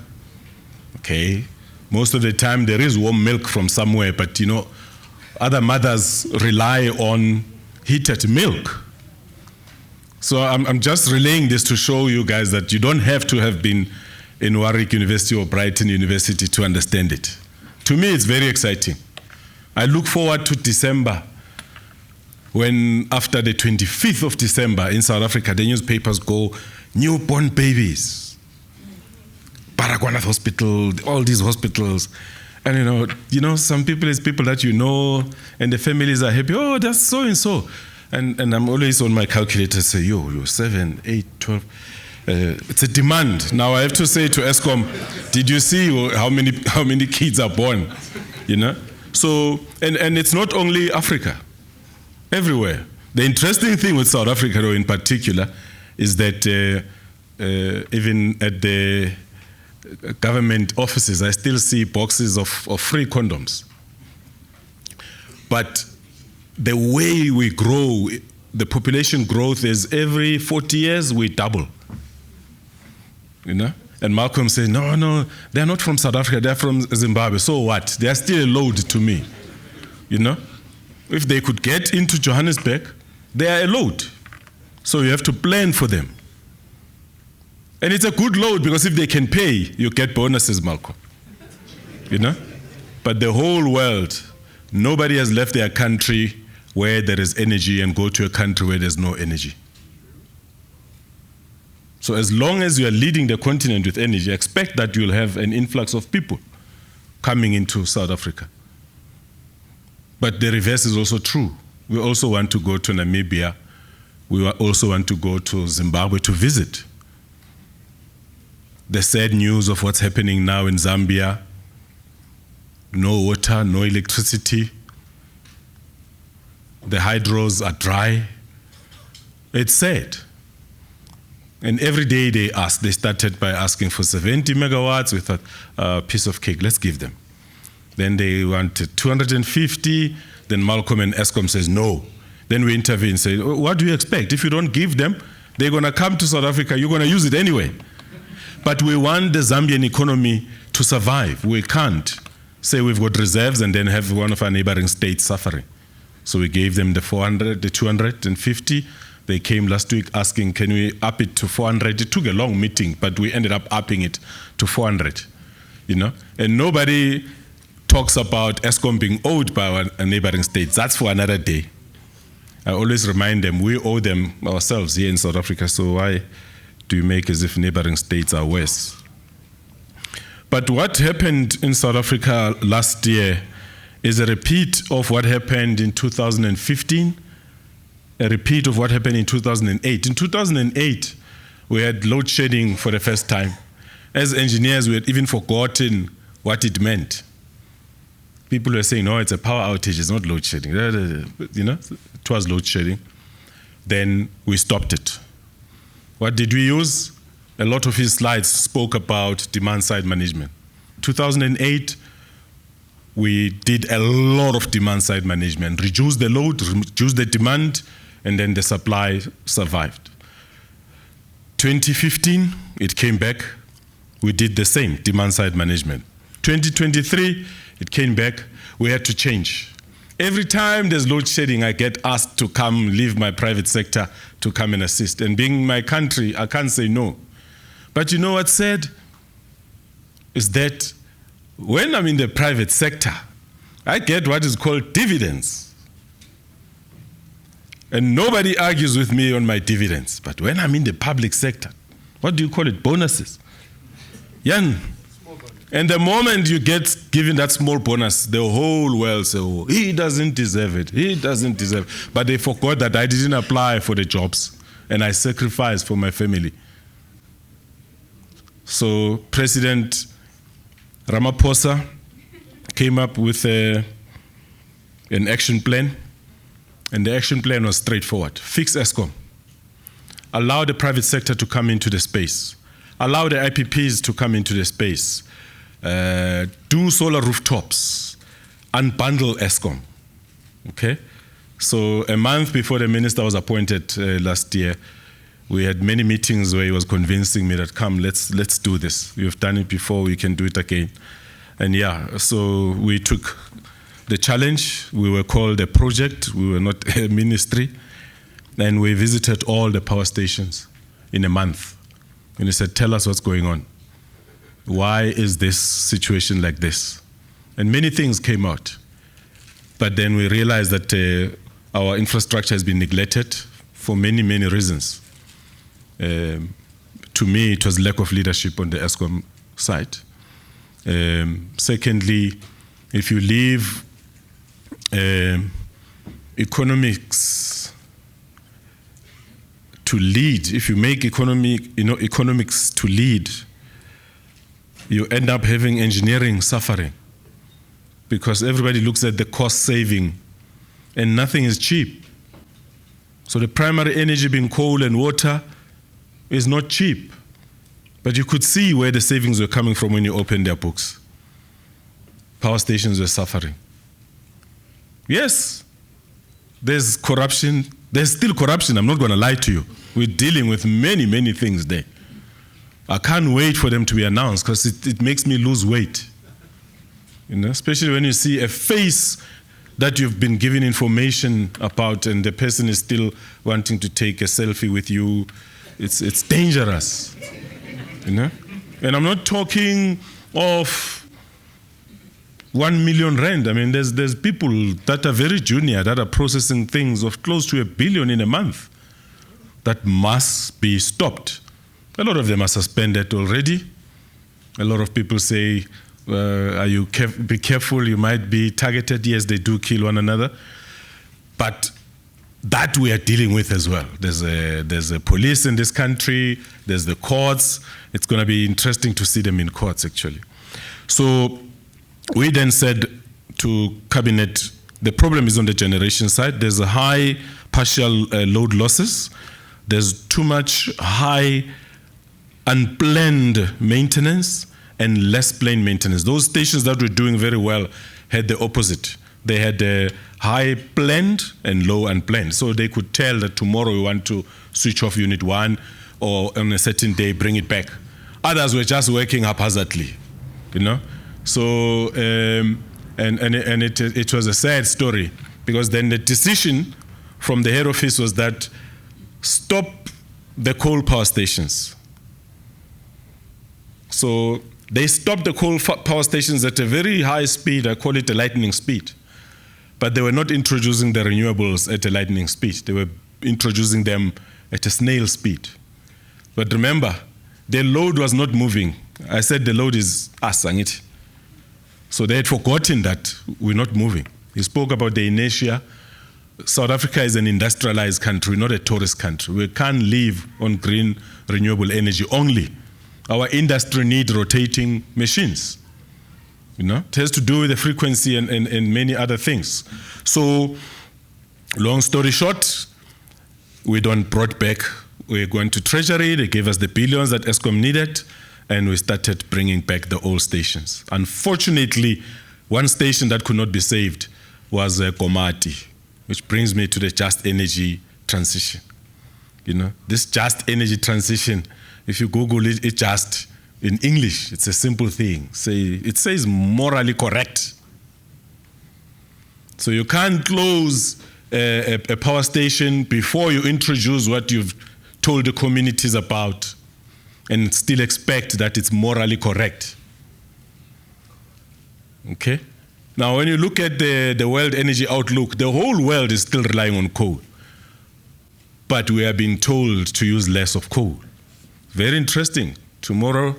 Okay. Most of the time there is warm milk from somewhere, but other mothers rely on heated milk. So I'm just relaying this to show you guys that you don't have to have been in Warwick University or Brighton University to understand it. To me, it's very exciting. I look forward to December, when after the 25th of December in South Africa, the newspapers go, newborn babies, Baragwanath Hospital, all these hospitals. And some people is people that and the families are happy, oh, that's so and so. And I'm always on my calculator, say, you're 7, 8, 12. It's a demand. Now I have to say to ESCOM, did you see how many kids are born? So, and it's not only Africa, everywhere. The interesting thing with South Africa, though, in particular, is that even at the government offices, I still see boxes of free condoms. But the way we grow, the population growth is every 40 years we double. And Malcolm says, no, they're not from South Africa, they're from Zimbabwe. So what? They're still a load to me. If they could get into Johannesburg, they are a load. So you have to plan for them. And it's a good load because if they can pay, you get bonuses, Malcolm. But the whole world, nobody has left their country where there is energy and go to a country where there's no energy. So as long as you are leading the continent with energy, expect that you'll have an influx of people coming into South Africa. But the reverse is also true. We also want to go to Namibia. We also want to go to Zimbabwe to visit. The sad news of what's happening now in Zambia, no water, no electricity. The hydros are dry. It's sad. And every day they started by asking for 70 megawatts. We thought, a piece of cake, let's give them. Then they wanted 250. Then Malcolm and ESCOM says no. Then we intervene and say, what do you expect? If you don't give them, they're going to come to South Africa. You're going to use it anyway. But we want the Zambian economy to survive. We can't say we've got reserves and then have one of our neighboring states suffering. So we gave them the 400, the 250. They came last week asking, can we up it to 400? It took a long meeting, but we ended up upping it to 400. And nobody talks about ESCOM being owed by our neighboring states. That's for another day. I always remind them, we owe them ourselves here in South Africa, so why do you make as if neighboring states are worse? But what happened in South Africa last year is a repeat of what happened in 2015, a repeat of what happened in 2008. In 2008, we had load shedding for the first time. As engineers, we had even forgotten what it meant. People were saying, no, it's a power outage, it's not load shedding. It was load shedding. Then we stopped it. What did we use? A lot of his slides spoke about demand-side management. 2008, we did a lot of demand-side management, reduce the load, reduce the demand, and then the supply survived. 2015, it came back. We did the same, demand-side management. 2023, it came back. We had to change. Every time there's load shedding, I get asked to come leave my private sector to come and assist. And being my country, I can't say no. But you know what's sad? Is that when I'm in the private sector, I get what is called dividends. And nobody argues with me on my dividends. But when I'm in the public sector, what do you call it? Bonuses. Jan. And the moment you get given that small bonus, the whole world says, oh, he doesn't deserve it. He doesn't deserve it. But they forgot that I didn't apply for the jobs and I sacrificed for my family. So President Ramaphosa came up with an action plan. And the action plan was straightforward. Fix Eskom. Allow the private sector to come into the space. Allow the IPPs to come into the space. Do solar rooftops. Unbundle Eskom. Okay? So a month before the minister was appointed last year, we had many meetings where he was convincing me that, come, let's do this. We've done it before, we can do it again. And yeah, so we took the challenge. We were called a project. We were not a ministry. And we visited all the power stations in a month. And he said, tell us what's going on. Why is this situation like this? And many things came out. But then we realized that our infrastructure has been neglected for many, many reasons. To me, it was lack of leadership on the Eskom side. Secondly, if you leave economics to lead, if you make economics to lead, you end up having engineering suffering, because everybody looks at the cost saving and nothing is cheap. So the primary energy being coal and water is not cheap. But you could see where the savings were coming from when you opened their books. Power stations were suffering. Yes, there's corruption. There's still corruption, I'm not going to lie to you. We're dealing with many, many things there. I can't wait for them to be announced, because it makes me lose weight. You know, especially when you see a face that you've been given information about and the person is still wanting to take a selfie with you. It's dangerous, you know? And I'm not talking of 1 million rand. I mean, there's people that are very junior that are processing things of close to 1 billion in a month that must be stopped. A lot of them are suspended already. A lot of people say, be careful, you might be targeted. Yes, they do kill one another. But that we are dealing with as well. There's a police in this country, there's the courts. It's going to be interesting to see them in courts, actually. So we then said to Cabinet, the problem is on the generation side. There's a high partial load losses. There's too much high unplanned maintenance and less planned maintenance. Those stations that were doing very well had the opposite. They had a high planned and low unplanned. So they could tell that tomorrow we want to switch off unit 1, or on a certain day bring it back. Others were just working haphazardly, you know. So it was a sad story, because then the decision from the head office was that stop the coal power stations. So they stopped the coal power stations at a very high speed. I call it a lightning speed. But they were not introducing the renewables at a lightning speed. They were introducing them at a snail speed. But remember, the load was not moving. I said the load is us, Angit. So they had forgotten that we're not moving. He spoke about the inertia. South Africa is an industrialized country, not a tourist country. We can't live on green renewable energy only. Our industry needs rotating machines. You know, it has to do with the frequency and many other things. So, long story short, we brought back, we're going to Treasury, they gave us the billions that Eskom needed, and we started bringing back the old stations. Unfortunately, one station that could not be saved was Komati, which brings me to the just energy transition. You know, this just energy transition, if you Google it, it's just, in English, it's a simple thing. It says morally correct. So you can't close a power station before you introduce what you've told the communities about and still expect that it's morally correct. Okay? Now, when you look at the world energy outlook, the whole world is still relying on coal. But we are being told to use less of coal. Very interesting. Tomorrow,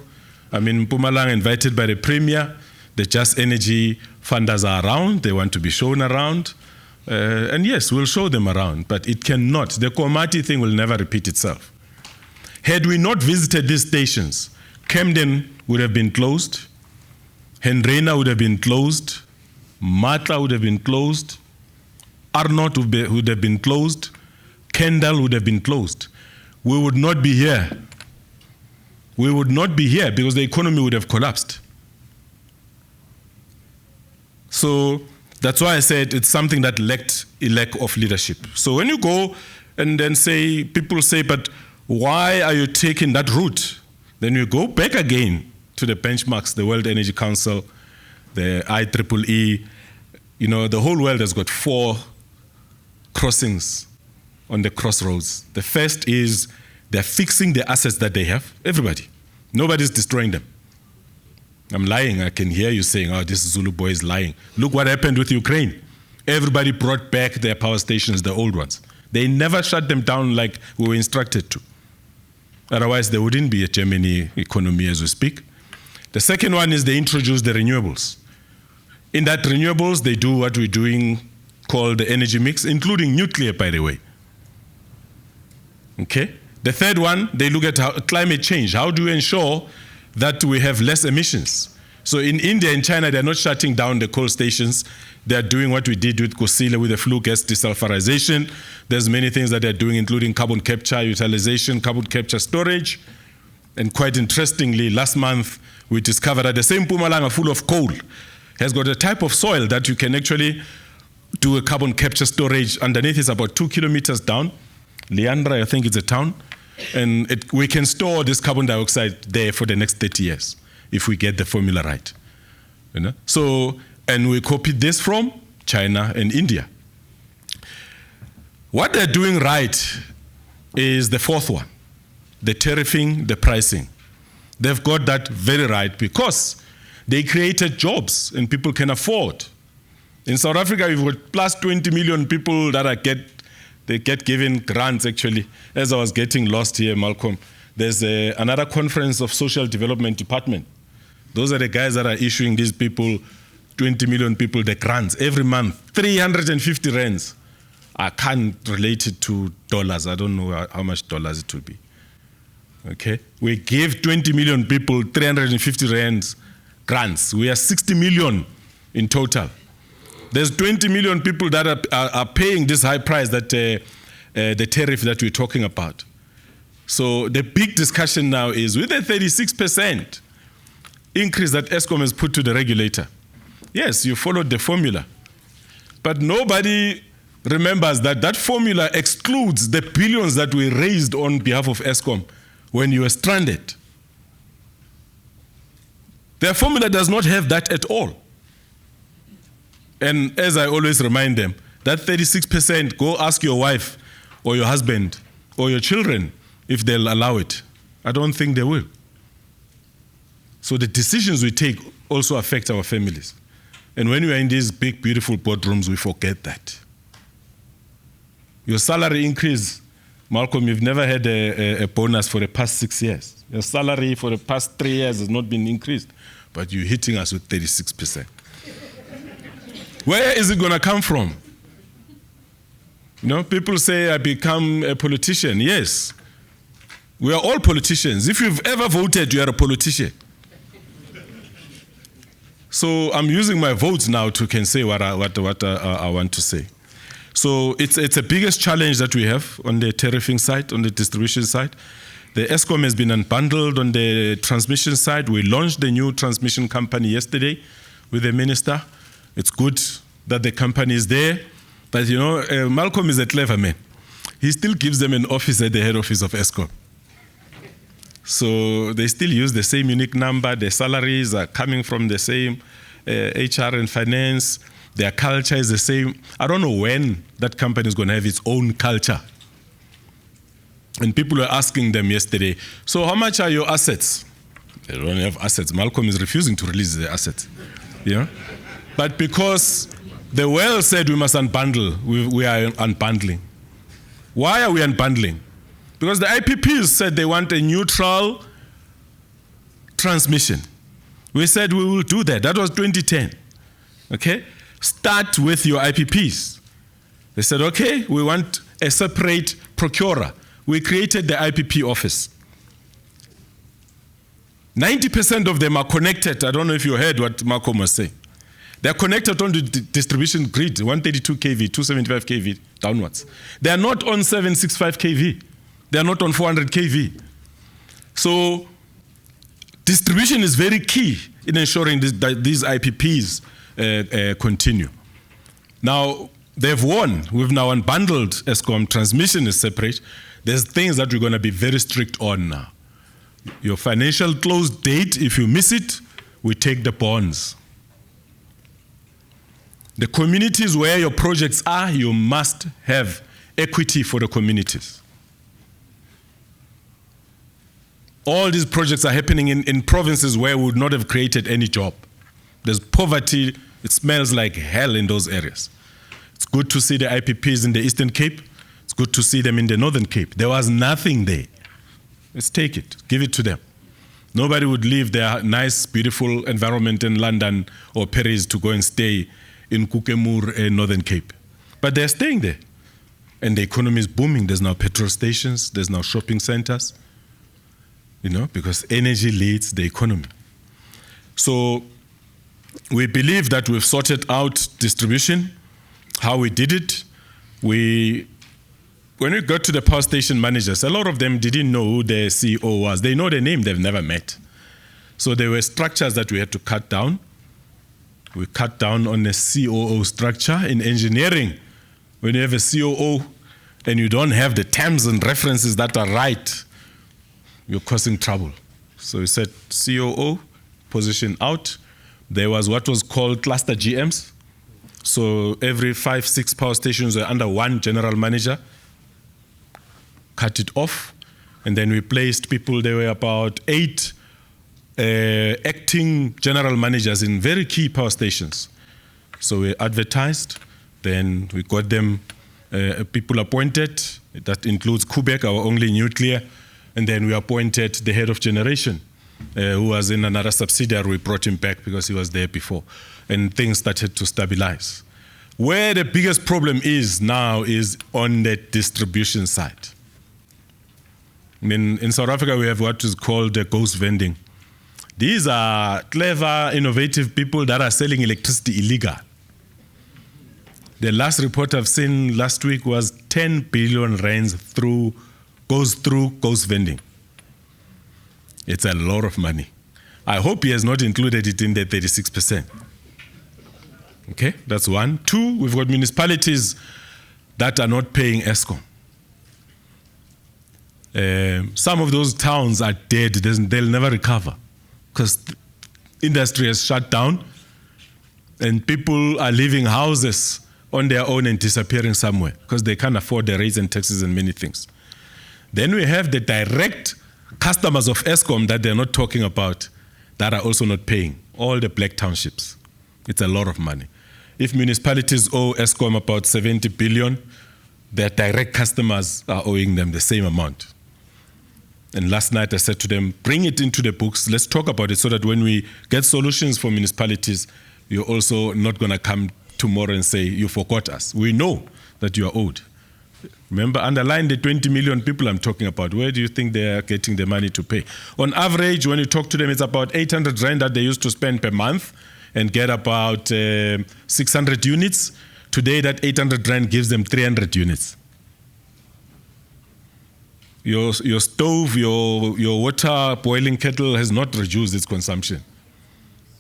I'm in Mpumalanga, invited by the Premier. The Just Energy funders are around. They want to be shown around. And yes, we'll show them around, but it cannot. The Komati thing will never repeat itself. Had we not visited these stations, Camden would have been closed, Hendrina would have been closed, Matla would have been closed, Arnott would have been closed, Kendall would have been closed. We would not be here. We would not be here because the economy would have collapsed. So that's why I said it's something that lacked a lack of leadership. So when you go and then say, people say, but why are you taking that route? Then you go back again to the benchmarks, the World Energy Council, the IEEE. You know, the whole world has got 4 crossings on the crossroads. The first is they're fixing the assets that they have, everybody. Nobody's destroying them. I'm lying, I can hear you saying, oh, this Zulu boy is lying. Look what happened with Ukraine. Everybody brought back their power stations, the old ones. They never shut them down like we were instructed to. Otherwise, there wouldn't be a Germany economy as we speak. The second one is they introduced the renewables. In that renewables, they do what we're doing called the energy mix, including nuclear, by the way. Okay? The third one, they look at climate change. How do we ensure that we have less emissions? So in India and China, they're not shutting down the coal stations. They're doing what we did with Kusile with the flue gas desulfurization. There's many things that they're doing, including carbon capture, utilization, carbon capture storage. And quite interestingly, last month, we discovered that the same Mpumalanga full of coal has got a type of soil that you can actually do a carbon capture storage. Underneath is about 2 kilometers down. Leandra, I think it's a town. And we can store this carbon dioxide there for the next 30 years if we get the formula right. You know? So, and we copied this from China and India. What they're doing right is the fourth one, the tariffing, the pricing. They've got that very right because they created jobs and people can afford. In South Africa, we've got plus 20 million people that get given grants, actually. As I was getting lost here, Malcolm, there's another conference of social development department. Those are the guys that are issuing these people, 20 million people, the grants every month, 350 rands. I can't relate it to dollars. I don't know how much dollars it will be. Okay? We give 20 million people 350 rands grants. We are 60 million in total. There's 20 million people that are paying this high price, that the tariff that we're talking about. So the big discussion now is with the 36% increase that Eskom has put to the regulator. Yes, you followed the formula. But nobody remembers that that formula excludes the billions that we raised on behalf of Eskom when you were stranded. Their formula does not have that at all. And as I always remind them, that 36%, go ask your wife or your husband or your children if they'll allow it. I don't think they will. So the decisions we take also affect our families. And when we are in these big, beautiful boardrooms, we forget that. Your salary increase, Malcolm, you've never had a bonus for the past 6 years. Your salary for the past 3 years has not been increased, but you're hitting us with 36%. Where is it going to come from? You know, people say I become a politician. Yes, we are all politicians. If you've ever voted, you are a politician. So I'm using my votes now to can say what I want to say. So it's the biggest challenge that we have on the tariffing side, on the distribution side. The Eskom has been unbundled on the transmission side. We launched the new transmission company yesterday with the minister. It's good that the company is there. But you know, Malcolm is a clever man. He still gives them an office at the head office of Eskom. So they still use the same unique number. Their salaries are coming from the same HR and finance. Their culture is the same. I don't know when that company is going to have its own culture. And people were asking them yesterday, so how much are your assets? They don't have assets. Malcolm is refusing to release the assets. Yeah? But because the world said we must unbundle, we are unbundling. Why are we unbundling? Because the IPPs said they want a neutral transmission. We said we will do that. That was 2010. Okay? Start with your IPPs. They said, okay, we want a separate procurer. We created the IPP office. 90% of them are connected. I don't know if you heard what Malcolm was saying. They're connected on the distribution grid, 132 kV, 275 kV downwards. They are not on 765 kV. They are not on 400 kV. So distribution is very key in ensuring that these IPPs continue. Now, they've won. We've now unbundled ESCOM. Transmission is separate. There's things that we're going to be very strict on now. Your financial close date, if you miss it, we take the bonds. The communities where your projects are, you must have equity for the communities. All these projects are happening in provinces where we would not have created any job. There's poverty. It smells like hell in those areas. It's good to see the IPPs in the Eastern Cape. It's good to see them in the Northern Cape. There was nothing there. Let's take it. Give it to them. Nobody would leave their nice, beautiful environment in London or Paris to go and stay in Kukemur, Northern Cape. But they're staying there. And the economy is booming. There's now petrol stations. There's now shopping centers. Because energy leads the economy. So we believe that we've sorted out distribution, how we did it. When we got to the power station managers, a lot of them didn't know who the CEO was. They know the name, they've never met. So there were structures that we had to cut down. We cut down on the COO structure. In engineering, when you have a COO and you don't have the terms and references that are right, you're causing trouble. So we said COO, position out. There was what was called cluster GMs. So every 5-6 power stations were under one general manager. Cut it off, and then we placed people. There were about 8 acting general managers in very key power stations. So we advertised, then we got them people appointed. That includes Quebec, our only nuclear, and then we appointed the head of generation, who was in another subsidiary. We brought him back because he was there before, and things started to stabilize. Where the biggest problem is now is on the distribution side. In South Africa, we have what is called ghost vending. These are clever, innovative people that are selling electricity illegal. The last report I've seen last week was 10 billion rands goes through ghost vending. It's a lot of money. I hope he has not included it in the 36%. Okay, that's one. 2, we've got municipalities that are not paying ESCOM. Some of those towns are dead. They'll never recover because industry has shut down and people are leaving houses on their own and disappearing somewhere because they can't afford the rates and taxes and many things. Then we have the direct customers of ESCOM that they're not talking about that are also not paying, all the black townships. It's a lot of money. If municipalities owe ESCOM about 70 billion, their direct customers are owing them the same amount. And last night I said to them, bring it into the books, let's talk about it so that when we get solutions for municipalities, you're also not going to come tomorrow and say, you forgot us. We know that you are owed. Remember, underline the 20 million people I'm talking about. Where do you think they are getting the money to pay? On average, when you talk to them, it's about 800 rand that they used to spend per month and get about 600 units. Today, that 800 rand gives them 300 units. Your stove, your water boiling kettle has not reduced its consumption,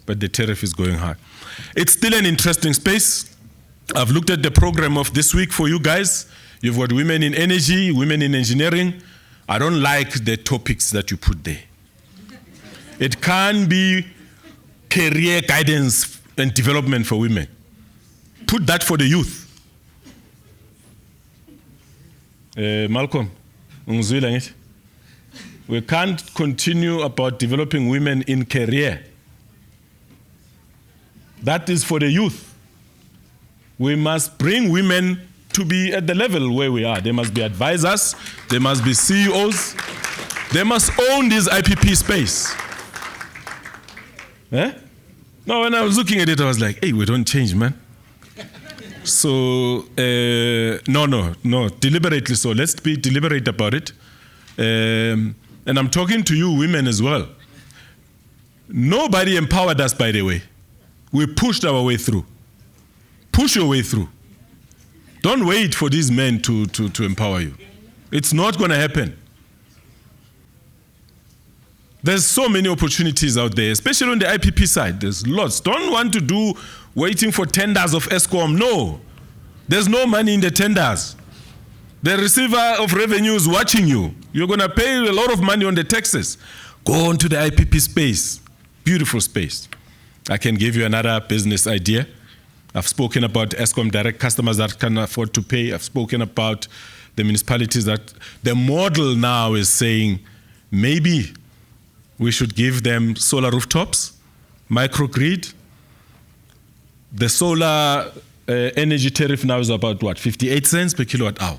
but the tariff is going high. It's still an interesting space. I've looked at the program of this week for you guys. You've got women in energy, women in engineering. I don't like the topics that you put there. It can be career guidance and development for women. Put that for the youth. Malcolm, we can't continue about developing women in career. That is for the youth. We must bring women to be at the level where we are. They must be advisors. They must be CEOs. They must own this IPP space. No, when I was looking at it, I was like, hey, we don't change, man. So, no, deliberately so. Let's be deliberate about it. And I'm talking to you women as well. Nobody empowered us, by the way. We pushed our way through. Push your way through. Don't wait for these men to empower you. It's not going to happen. There's so many opportunities out there, especially on the IPP side. There's lots. Don't want to do waiting for tenders of Eskom. No. There's no money in the tenders. The receiver of revenue is watching you. You're going to pay a lot of money on the taxes. Go on to the IPP space. Beautiful space. I can give you another business idea. I've spoken about Eskom direct customers that can afford to pay. I've spoken about the municipalities that the model now is saying maybe we should give them solar rooftops, microgrid. The solar energy tariff now is about what, 58 cents per kilowatt hour.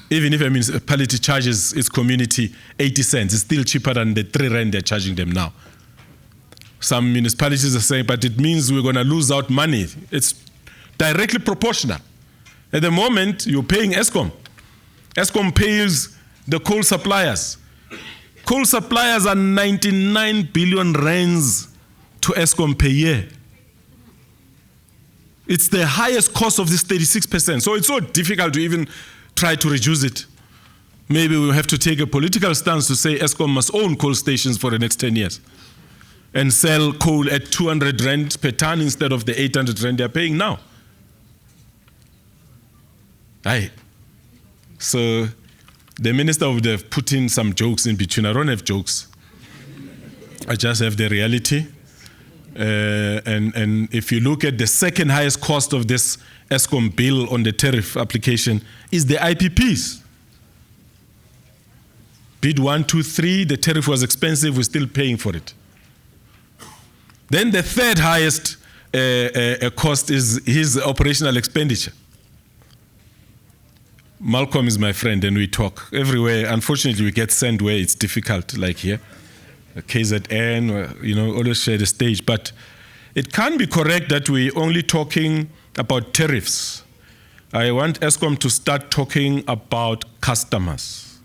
Even if a municipality charges its community 80 cents, it's still cheaper than the 3 rand they're charging them now. Some municipalities are saying, but it means we're going to lose out money. It's directly proportional. At the moment, you're paying Eskom. Eskom pays the coal suppliers. Coal suppliers are 99 billion rands to Eskom per year. It's the highest cost of this 36%. So it's so difficult to even try to reduce it. Maybe we'll have to take a political stance to say Eskom must own coal stations for the next 10 years and sell coal at 200 rand per ton instead of the 800 rand they're paying now. Aye. So the minister would have put in some jokes in between. I don't have jokes. I just have the reality. And if you look at the second highest cost of this Eskom bill on the tariff application is the IPPs. Bid 1, 2, 3, the tariff was expensive, we're still paying for it. Then the third highest cost is his operational expenditure. Malcolm is my friend and we talk everywhere. Unfortunately, we get sent where it's difficult, like here. KZN, always share the stage. But it can't be correct that we're only talking about tariffs. I want Eskom to start talking about customers,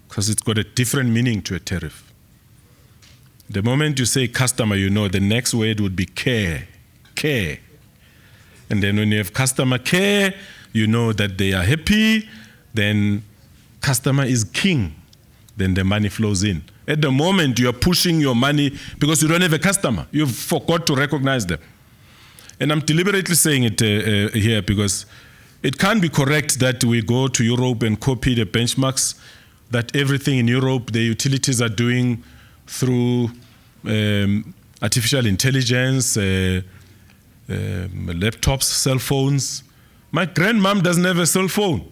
because it's got a different meaning to a tariff. The moment you say customer, the next word would be care. Care. And then when you have customer care, you know that they are happy, then customer is king. Then the money flows in. At the moment, you are pushing your money because you don't have a customer. You've forgot to recognize them. And I'm deliberately saying it here because it can't be correct that we go to Europe and copy the benchmarks that everything in Europe, the utilities are doing through artificial intelligence, laptops, cell phones. My grandmom doesn't have a cell phone.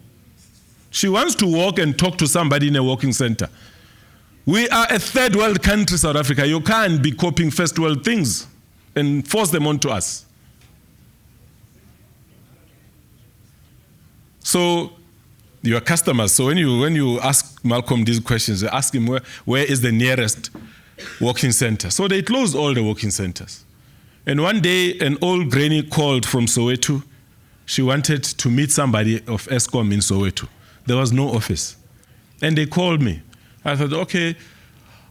She wants to walk and talk to somebody in a walking center. We are a third world country, South Africa. You can't be copying first world things and force them onto us. So your customers, so when you ask Malcolm these questions, you ask him where is the nearest walking center. So they closed all the walking centers. And one day an old granny called from Soweto. She wanted to meet somebody of Eskom in Soweto. There was no office. And they called me. I thought, okay,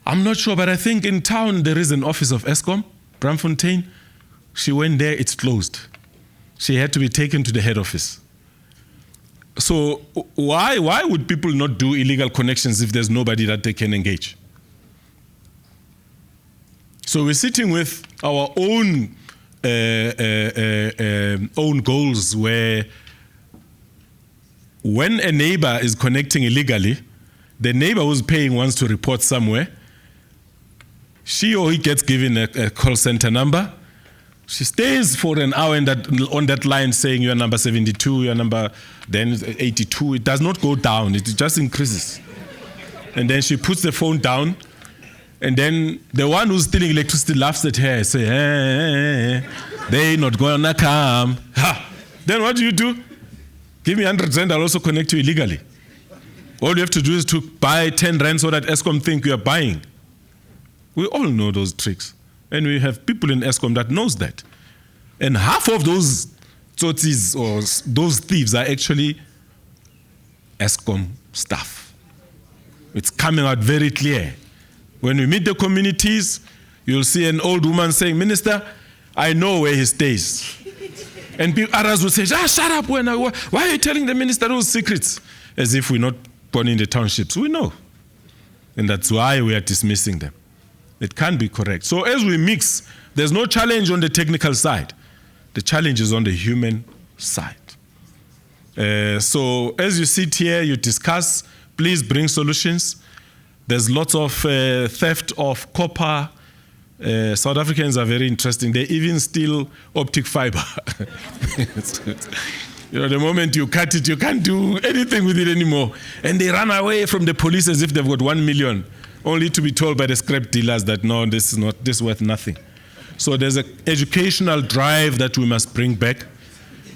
I'm not sure, but I think in town there is an office of Eskom, Braamfontein. She went there, it's closed. She had to be taken to the head office. So why would people not do illegal connections if there's nobody that they can engage? So we're sitting with our own goals where when a neighbor is connecting illegally, the neighbor who's paying wants to report somewhere. She or he gets given a call center number. She stays for an hour on that line saying you're number 72, you're number then 82. It does not go down, it just increases. And then she puts the phone down, and then the one who's stealing electricity laughs at her and says, hey, they're not gonna come. Ha! Then what do? Give me 100 rand, I'll also connect you illegally. All you have to do is to buy 10 rand so that Eskom think you are buying. We all know those tricks. And we have people in Eskom that knows that. And half of those tsotsis or those thieves are actually Eskom staff. It's coming out very clear. When we meet the communities, You'll see an old woman saying, Minister, I know where he stays. And others will say, shut up, why are you telling the minister those secrets? As if we're not born in the townships. We know. And that's why we are dismissing them. It can't be correct. So as we mix, there's no challenge on the technical side. The challenge is on the human side. So as you sit here, you discuss, please bring solutions. There's lots of theft of copper. South Africans are very interesting. They even steal optic fiber. The moment you cut it, you can't do anything with it anymore. And they run away from the police as if they've got 1 million, only to be told by the scrap dealers that no, this is worth nothing. So there's an educational drive that we must bring back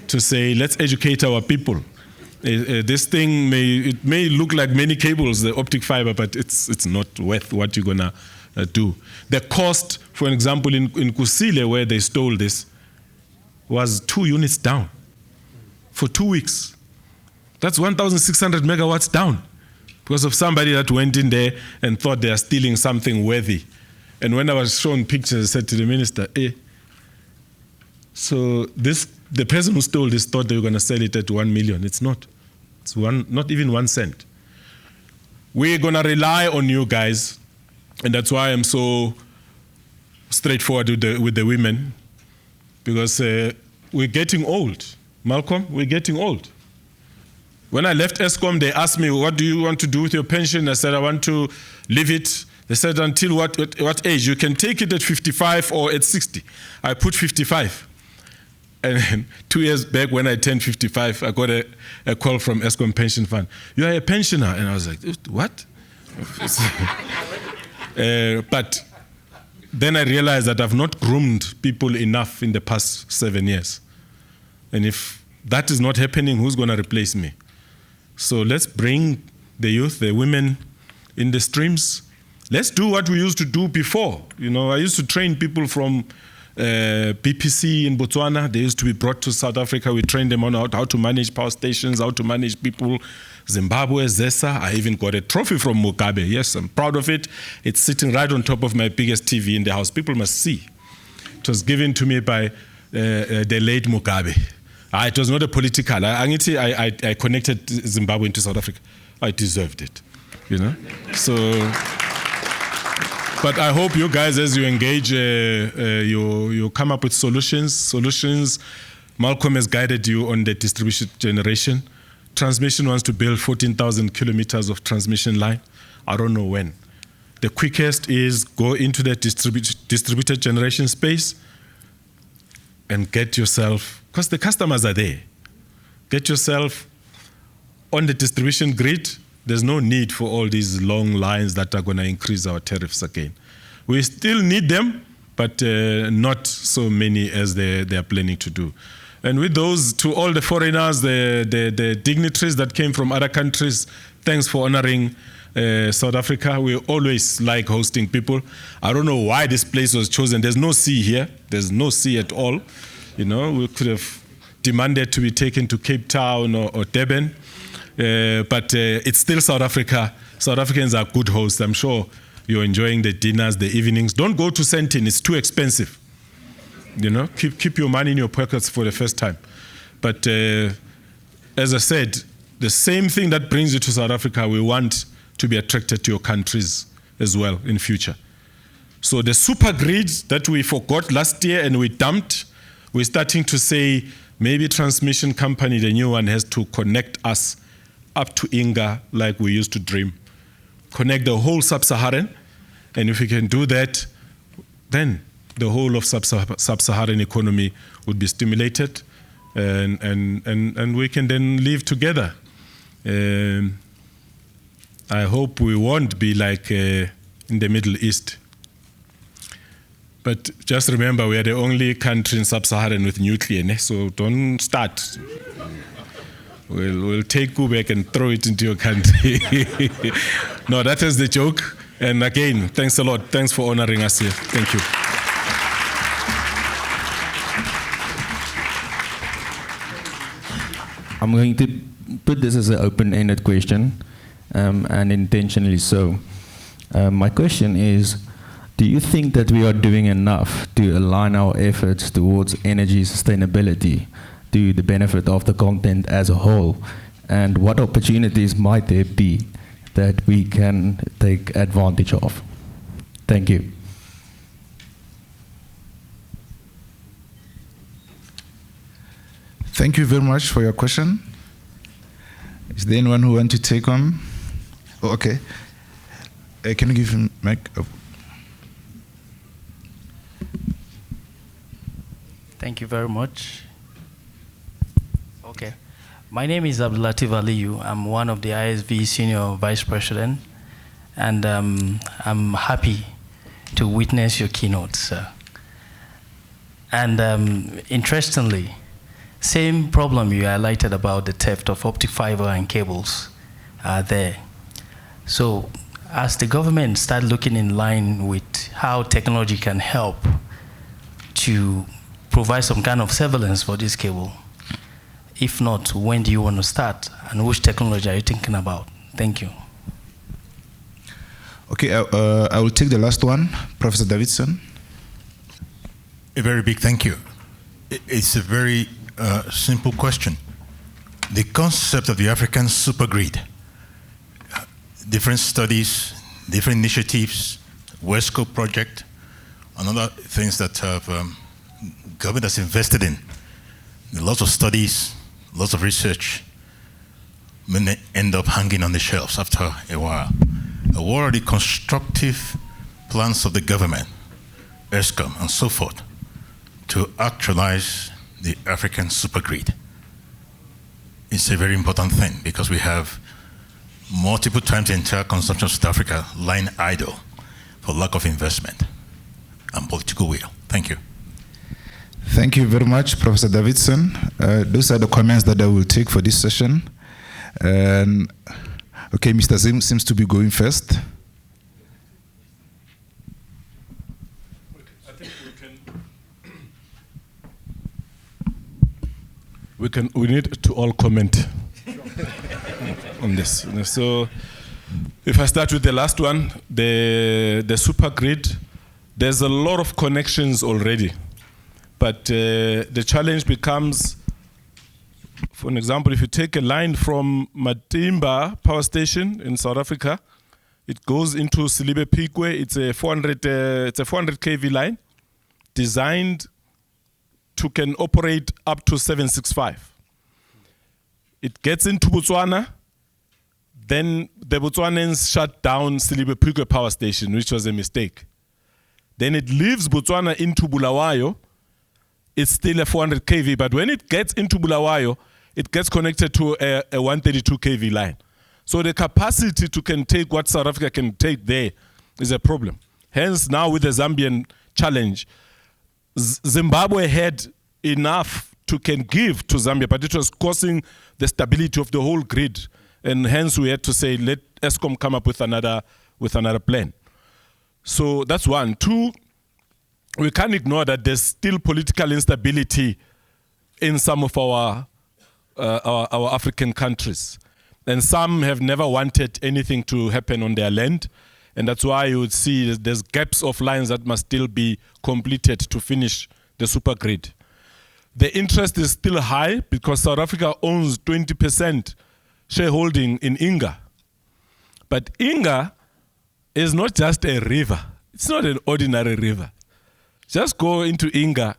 to say, let's educate our people. This thing may look like many cables, the optic fiber, but it's not worth what you're gonna do. The cost, for example, in Kusile, where they stole this, was 2 units down for 2 weeks. That's 1,600 megawatts down because of somebody that went in there and thought they are stealing something worthy. And when I was shown pictures, I said to the minister, so the person who stole this thought they were going to sell it at 1 million. It's not. It's not even 1 cent. We're going to rely on you guys, and that's why I'm so straightforward with the women, because we're getting old. Malcolm, we're getting old. When I left ESCOM, they asked me, what do you want to do with your pension? I said, I want to leave it. They said, until what age? You can take it at 55 or at 60. I put 55. And 2 years back, when I turned 55, I got a call from ESCOM Pension Fund. You are a pensioner. And I was like, what? But then I realized that I've not groomed people enough in the past 7 years. And if that is not happening, who's going to replace me? So let's bring the youth, the women in the streams. Let's do what we used to do before. I used to train people from BPC in Botswana. They used to be brought to South Africa. We trained them on how to manage power stations, how to manage people. Zimbabwe, ZESA. I even got a trophy from Mugabe. Yes, I'm proud of it. It's sitting right on top of my biggest TV in the house. People must see. It was given to me by the late Mugabe. It was not a political. I connected Zimbabwe into South Africa. I deserved it, So, but I hope you guys, as you engage, you come up with solutions. Malcolm has guided you on the distribution generation. Transmission wants to build 14,000 kilometers of transmission line. I don't know when. The quickest is go into the distributed generation space and get yourself, because the customers are there, get yourself on the distribution grid. There's no need for all these long lines that are going to increase our tariffs again. We still need them, but not so many as they are planning to do. And with those, to all the foreigners, the dignitaries that came from other countries, thanks for honoring South Africa. We always like hosting people. I don't know why this place was chosen. There's no sea here. There's no sea at all. We could have demanded to be taken to Cape Town or Durban. But it's still South Africa. South Africans are good hosts. I'm sure you're enjoying the dinners, the evenings. Don't go to Sentin. It's too expensive. Keep your money in your pockets for the first time. But as I said, the same thing that brings you to South Africa, we want to be attracted to your countries as well in future. So the super grid that we forgot last year and we dumped, we're starting to say maybe transmission company, the new one, has to connect us up to Inga like we used to dream. Connect the whole sub-Saharan, and if we can do that, then the whole of sub-Saharan economy would be stimulated, and we can then live together. I hope we won't be like in the Middle East. But just remember, we are the only country in sub-Saharan with nuclear, so don't start. We'll take Quebec and throw it into your country. No, that is the joke. And again, thanks a lot. Thanks for honoring us here. Thank you. I'm going to put this as an open-ended question, and intentionally so. My question is, Do you think that we are doing enough to align our efforts towards energy sustainability to the benefit of the continent as a whole? And what opportunities might there be that we can take advantage of? Thank you. Thank you very much for your question. Is there anyone who wants to take on? Oh, okay. Can you give him mic? Oh. Thank you very much. Okay. My name is Abdulatif Aliyu. I'm one of the ISV Senior Vice President, and I'm happy to witness your keynote, sir. And interestingly, same problem you highlighted about the theft of optic fiber and cables are there. So as the government start looking in line with how technology can help to provide some kind of surveillance for this cable, if not, when do you want to start? And which technology are you thinking about? Thank you. Okay, I will take the last one. Professor Davidson. A very big thank you. It's a very simple question. The concept of the African supergrid, different studies, different initiatives, WESCO project, and other things that government has invested in. Lots of studies, lots of research, may end up hanging on the shelves after a while. What are the constructive plans of the government, ESCOM, and so forth, to actualize the African supergrid? It's a very important thing because we have multiple times the entire consumption of South Africa lying idle for lack of investment and political will. Thank you. Thank you very much, Professor Davidson. Those are the comments that I will take for this session. And okay, Mr. Zim seems to be going first. I think we need to all comment on this. So if I start with the last one, the supergrid, there's a lot of connections already. But the challenge becomes, for an example, if you take a line from Matimba power station in South Africa, it goes into Silibe Pikwe. It's a 400 kV line designed to can operate up to 765. It gets into Botswana, then the Botswanans shut down Silibe Pikwe power station, which was a mistake. Then it leaves Botswana into Bulawayo. It's still a 400 kV, but when it gets into Bulawayo, it gets connected to a 132 kV line. So the capacity to can take what South Africa can take there is a problem. Hence, now with the Zambian challenge, Zimbabwe had enough to can give to Zambia, but it was causing the stability of the whole grid. And hence we had to say, let ESCOM come up with another plan. So that's one. Two, we can't ignore that there's still political instability in some of our African countries. And some have never wanted anything to happen on their land. And that's why you would see there's gaps of lines that must still be completed to finish the supergrid. The interest is still high because South Africa owns 20% shareholding in Inga. But Inga is not just a river. It's not an ordinary river. Just go into Inga.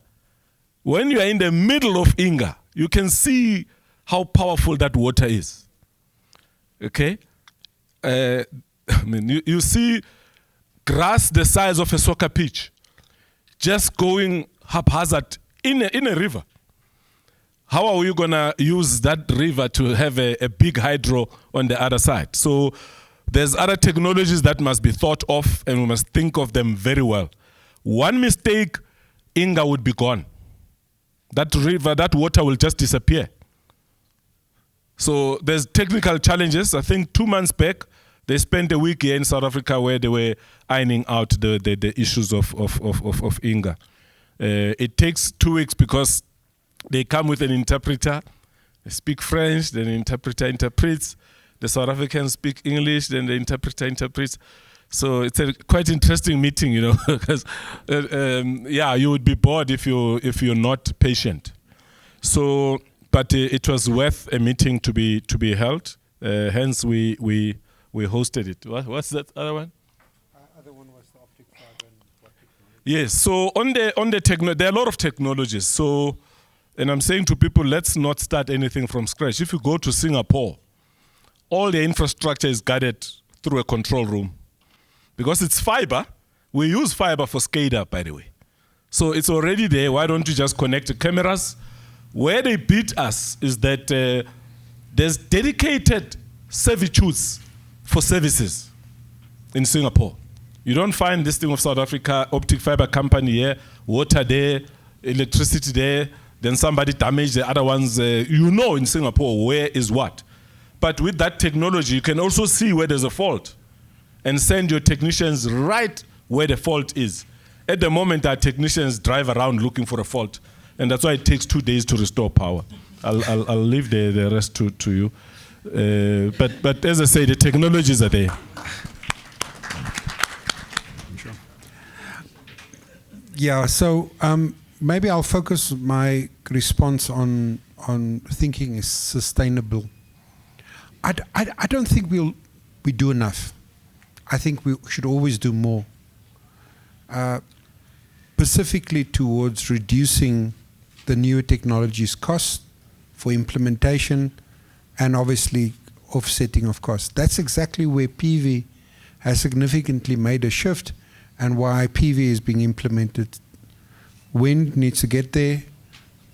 When you are in the middle of Inga, you can see how powerful that water is. Okay? I mean, you see grass the size of a soccer pitch just going haphazard in a river. How are we going to use that river to have a big hydro on the other side? So there's other technologies that must be thought of, and we must think of them very well. One mistake, Inga would be gone. That river, that water will just disappear. So there's technical challenges. I think 2 months back, they spent a week here in South Africa where they were ironing out the issues of Inga. It takes 2 weeks because they come with an interpreter. They speak French, then the interpreter interprets. The South Africans speak English, then the interpreter interprets. So it's a quite interesting meeting, you know, because yeah, you would be bored if you're not patient. So, but it was worth a meeting to be held. Hence, we hosted it. What's that other one? Other one was the optic fiber and what technology? Yes. So on the there are a lot of technologies. So, and I'm saying to people, let's not start anything from scratch. If you go to Singapore, all the infrastructure is guarded through a control room. Because it's fiber, we use fiber for SCADA, by the way. So it's already there. Why don't you just connect the cameras? Where they beat us is that there's dedicated servitudes for services in Singapore. You don't find this thing of South Africa, optic fiber company here, water there, electricity there, then somebody damaged the other ones. You know in Singapore where is what. But with that technology, you can also see where there's a fault and send your technicians right where the fault is. At the moment, our technicians drive around looking for a fault, and that's why it takes 2 days to restore power. I'll leave the rest to you. But as I say, the technologies are there. Sure. Yeah, so maybe I'll focus my response on thinking is sustainable. I don't think we do enough. I think we should always do more, specifically towards reducing the newer technologies' costs for implementation and obviously offsetting of costs. That's exactly where PV has significantly made a shift and why PV is being implemented. Wind needs to get there,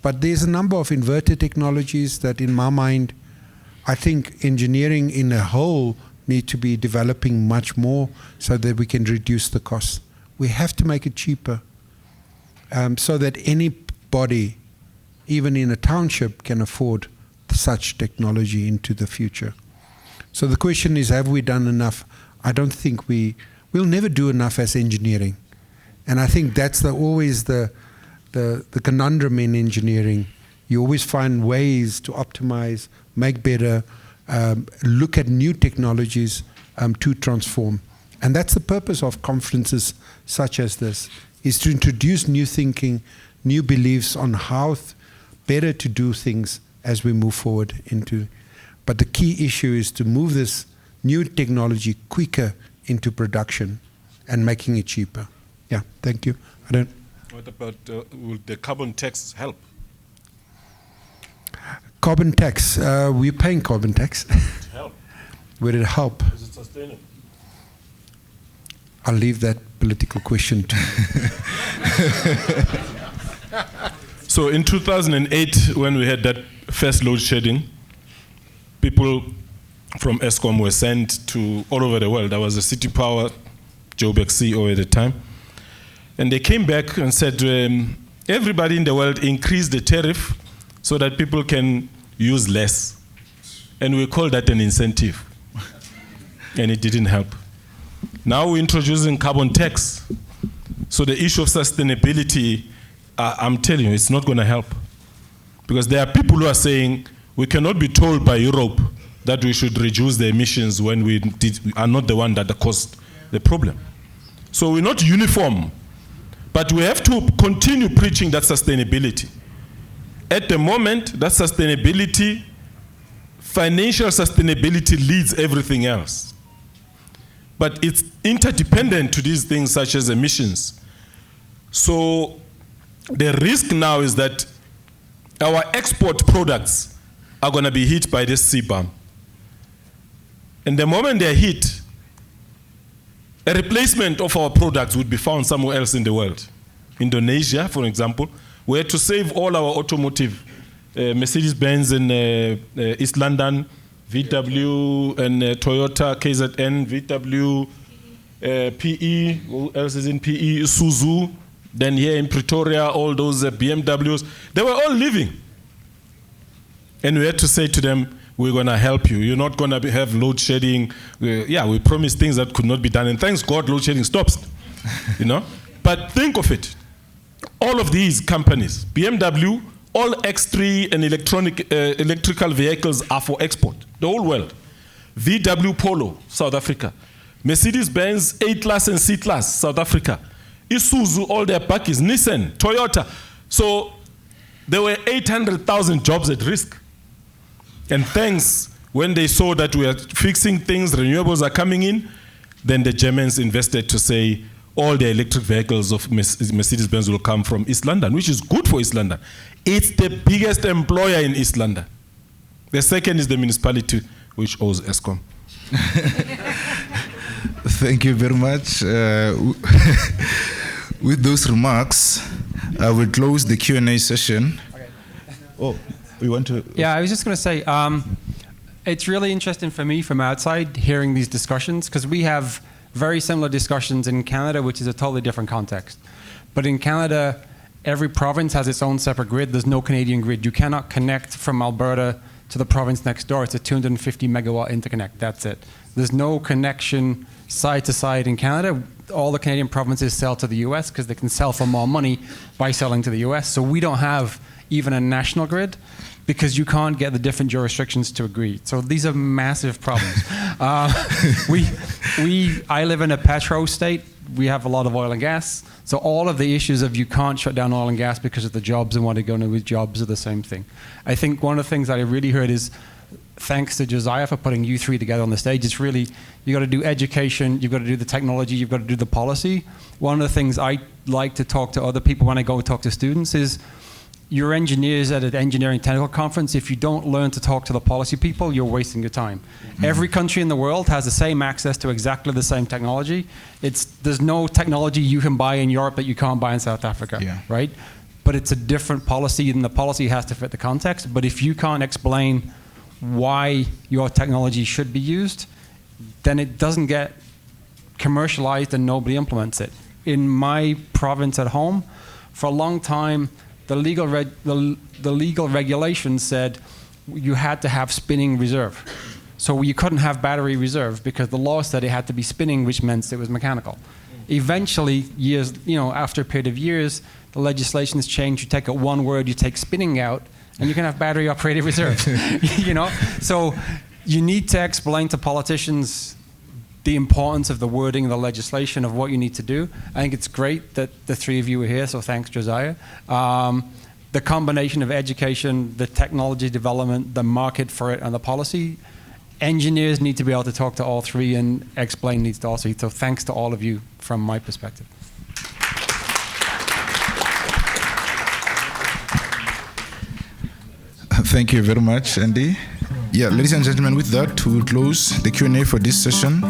but there's a number of inverter technologies that in my mind, I think engineering in a whole need to be developing much more so that we can reduce the costs. We have to make it cheaper so that anybody, even in a township, can afford such technology into the future. So the question is, have we done enough? I don't think we'll never do enough as engineering. And I think that's always the conundrum in engineering. You always find ways to optimize, make better, look at new technologies to transform. And that's the purpose of conferences such as this, is to introduce new thinking, new beliefs on how better to do things as we move forward into. But the key issue is to move this new technology quicker into production and making it cheaper. Yeah, thank you. What about, will the carbon tax help? Carbon tax, we're paying carbon tax. Help. Would it help? Is it sustainable? I'll leave that political question to you. So in 2008, when we had that first load shedding, people from Eskom were sent to all over the world. I was a City Power, Joburg CEO at the time. And they came back and said, everybody in the world increase the tariff so that people can use less. And we call that an incentive. And it didn't help. Now we're introducing carbon tax. So the issue of sustainability, I'm telling you, it's not going to help. Because there are people who are saying, we cannot be told by Europe that we should reduce the emissions when we are not the one that caused the problem. So we're not uniform. But we have to continue preaching that sustainability. At the moment, that sustainability, financial sustainability leads everything else. But it's interdependent to these things such as emissions. So the risk now is that our export products are going to be hit by this CBAM. And the moment they're hit, a replacement of our products would be found somewhere else in the world. Indonesia, for example, where to save all our automotive, Mercedes-Benz in East London, VW and Toyota, KZN, VW, PE, who else is in PE, Isuzu, then here in Pretoria, all those BMWs, they were all leaving. And we had to say to them, we're going to help you. You're not going to have load shedding. We promised things that could not be done. And thanks God, load shedding stops. You know? But think of it. All of these companies, BMW, all X3 and electrical vehicles are for export. The whole world. VW Polo, South Africa. Mercedes-Benz, A-Class and C-Class, South Africa. Isuzu, all their bakkies, Nissan, Toyota. So there were 800,000 jobs at risk. And thanks, when they saw that we are fixing things, renewables are coming in, then the Germans invested to say all the electric vehicles of Mercedes-Benz will come from East London, which is good for East London. It's the biggest employer in East London. The second is the municipality, which owes Eskom. Thank you very much. With those remarks, I will close the Q&A session. Okay. Oh, we want to... Yeah, I was just going to say, it's really interesting for me from outside hearing these discussions, because we have very similar discussions in Canada, which is a totally different context. But in Canada, every province has its own separate grid. There's no Canadian grid. You cannot connect from Alberta to the province next door. It's a 250 megawatt interconnect. That's it. There's no connection side to side in Canada. All the Canadian provinces sell to the US because they can sell for more money by selling to the US. So we don't have even a national grid because you can't get the different jurisdictions to agree. So these are massive problems. I live in a petro state. We have a lot of oil and gas. So all of the issues of you can't shut down oil and gas because of the jobs and what are going to do with jobs are the same thing. I think one of the things that I really heard is, thanks to Josiah for putting you three together on the stage, it's really, you got to do education, you've got to do the technology, you've got to do the policy. One of the things I like to talk to other people when I go talk to students is, you're engineers at an engineering technical conference. If you don't learn to talk to the policy people, you're wasting your time. Mm-hmm. Every country in the world has the same access to exactly the same technology. There's no technology you can buy in Europe that you can't buy in South Africa, right? But it's a different policy, and the policy has to fit the context. But if you can't explain why your technology should be used, then it doesn't get commercialized and nobody implements it. In my province at home, for a long time, the legal regulations said you had to have spinning reserve. So you couldn't have battery reserve because the law said it had to be spinning, which meant it was mechanical. Eventually, after a period of years, the legislation has changed. You take out one word, you take spinning out, and you can have battery operated reserve. So you need to explain to politicians the importance of the wording of the legislation of what you need to do. I think it's great that the three of you are here, so thanks, Josiah. The combination of education, the technology development, the market for it, and the policy, engineers need to be able to talk to all three, and explain needs to also. So thanks to all of you from my perspective. Thank you very much, Andy. Yeah, ladies and gentlemen, with that, we will close the Q&A for this session.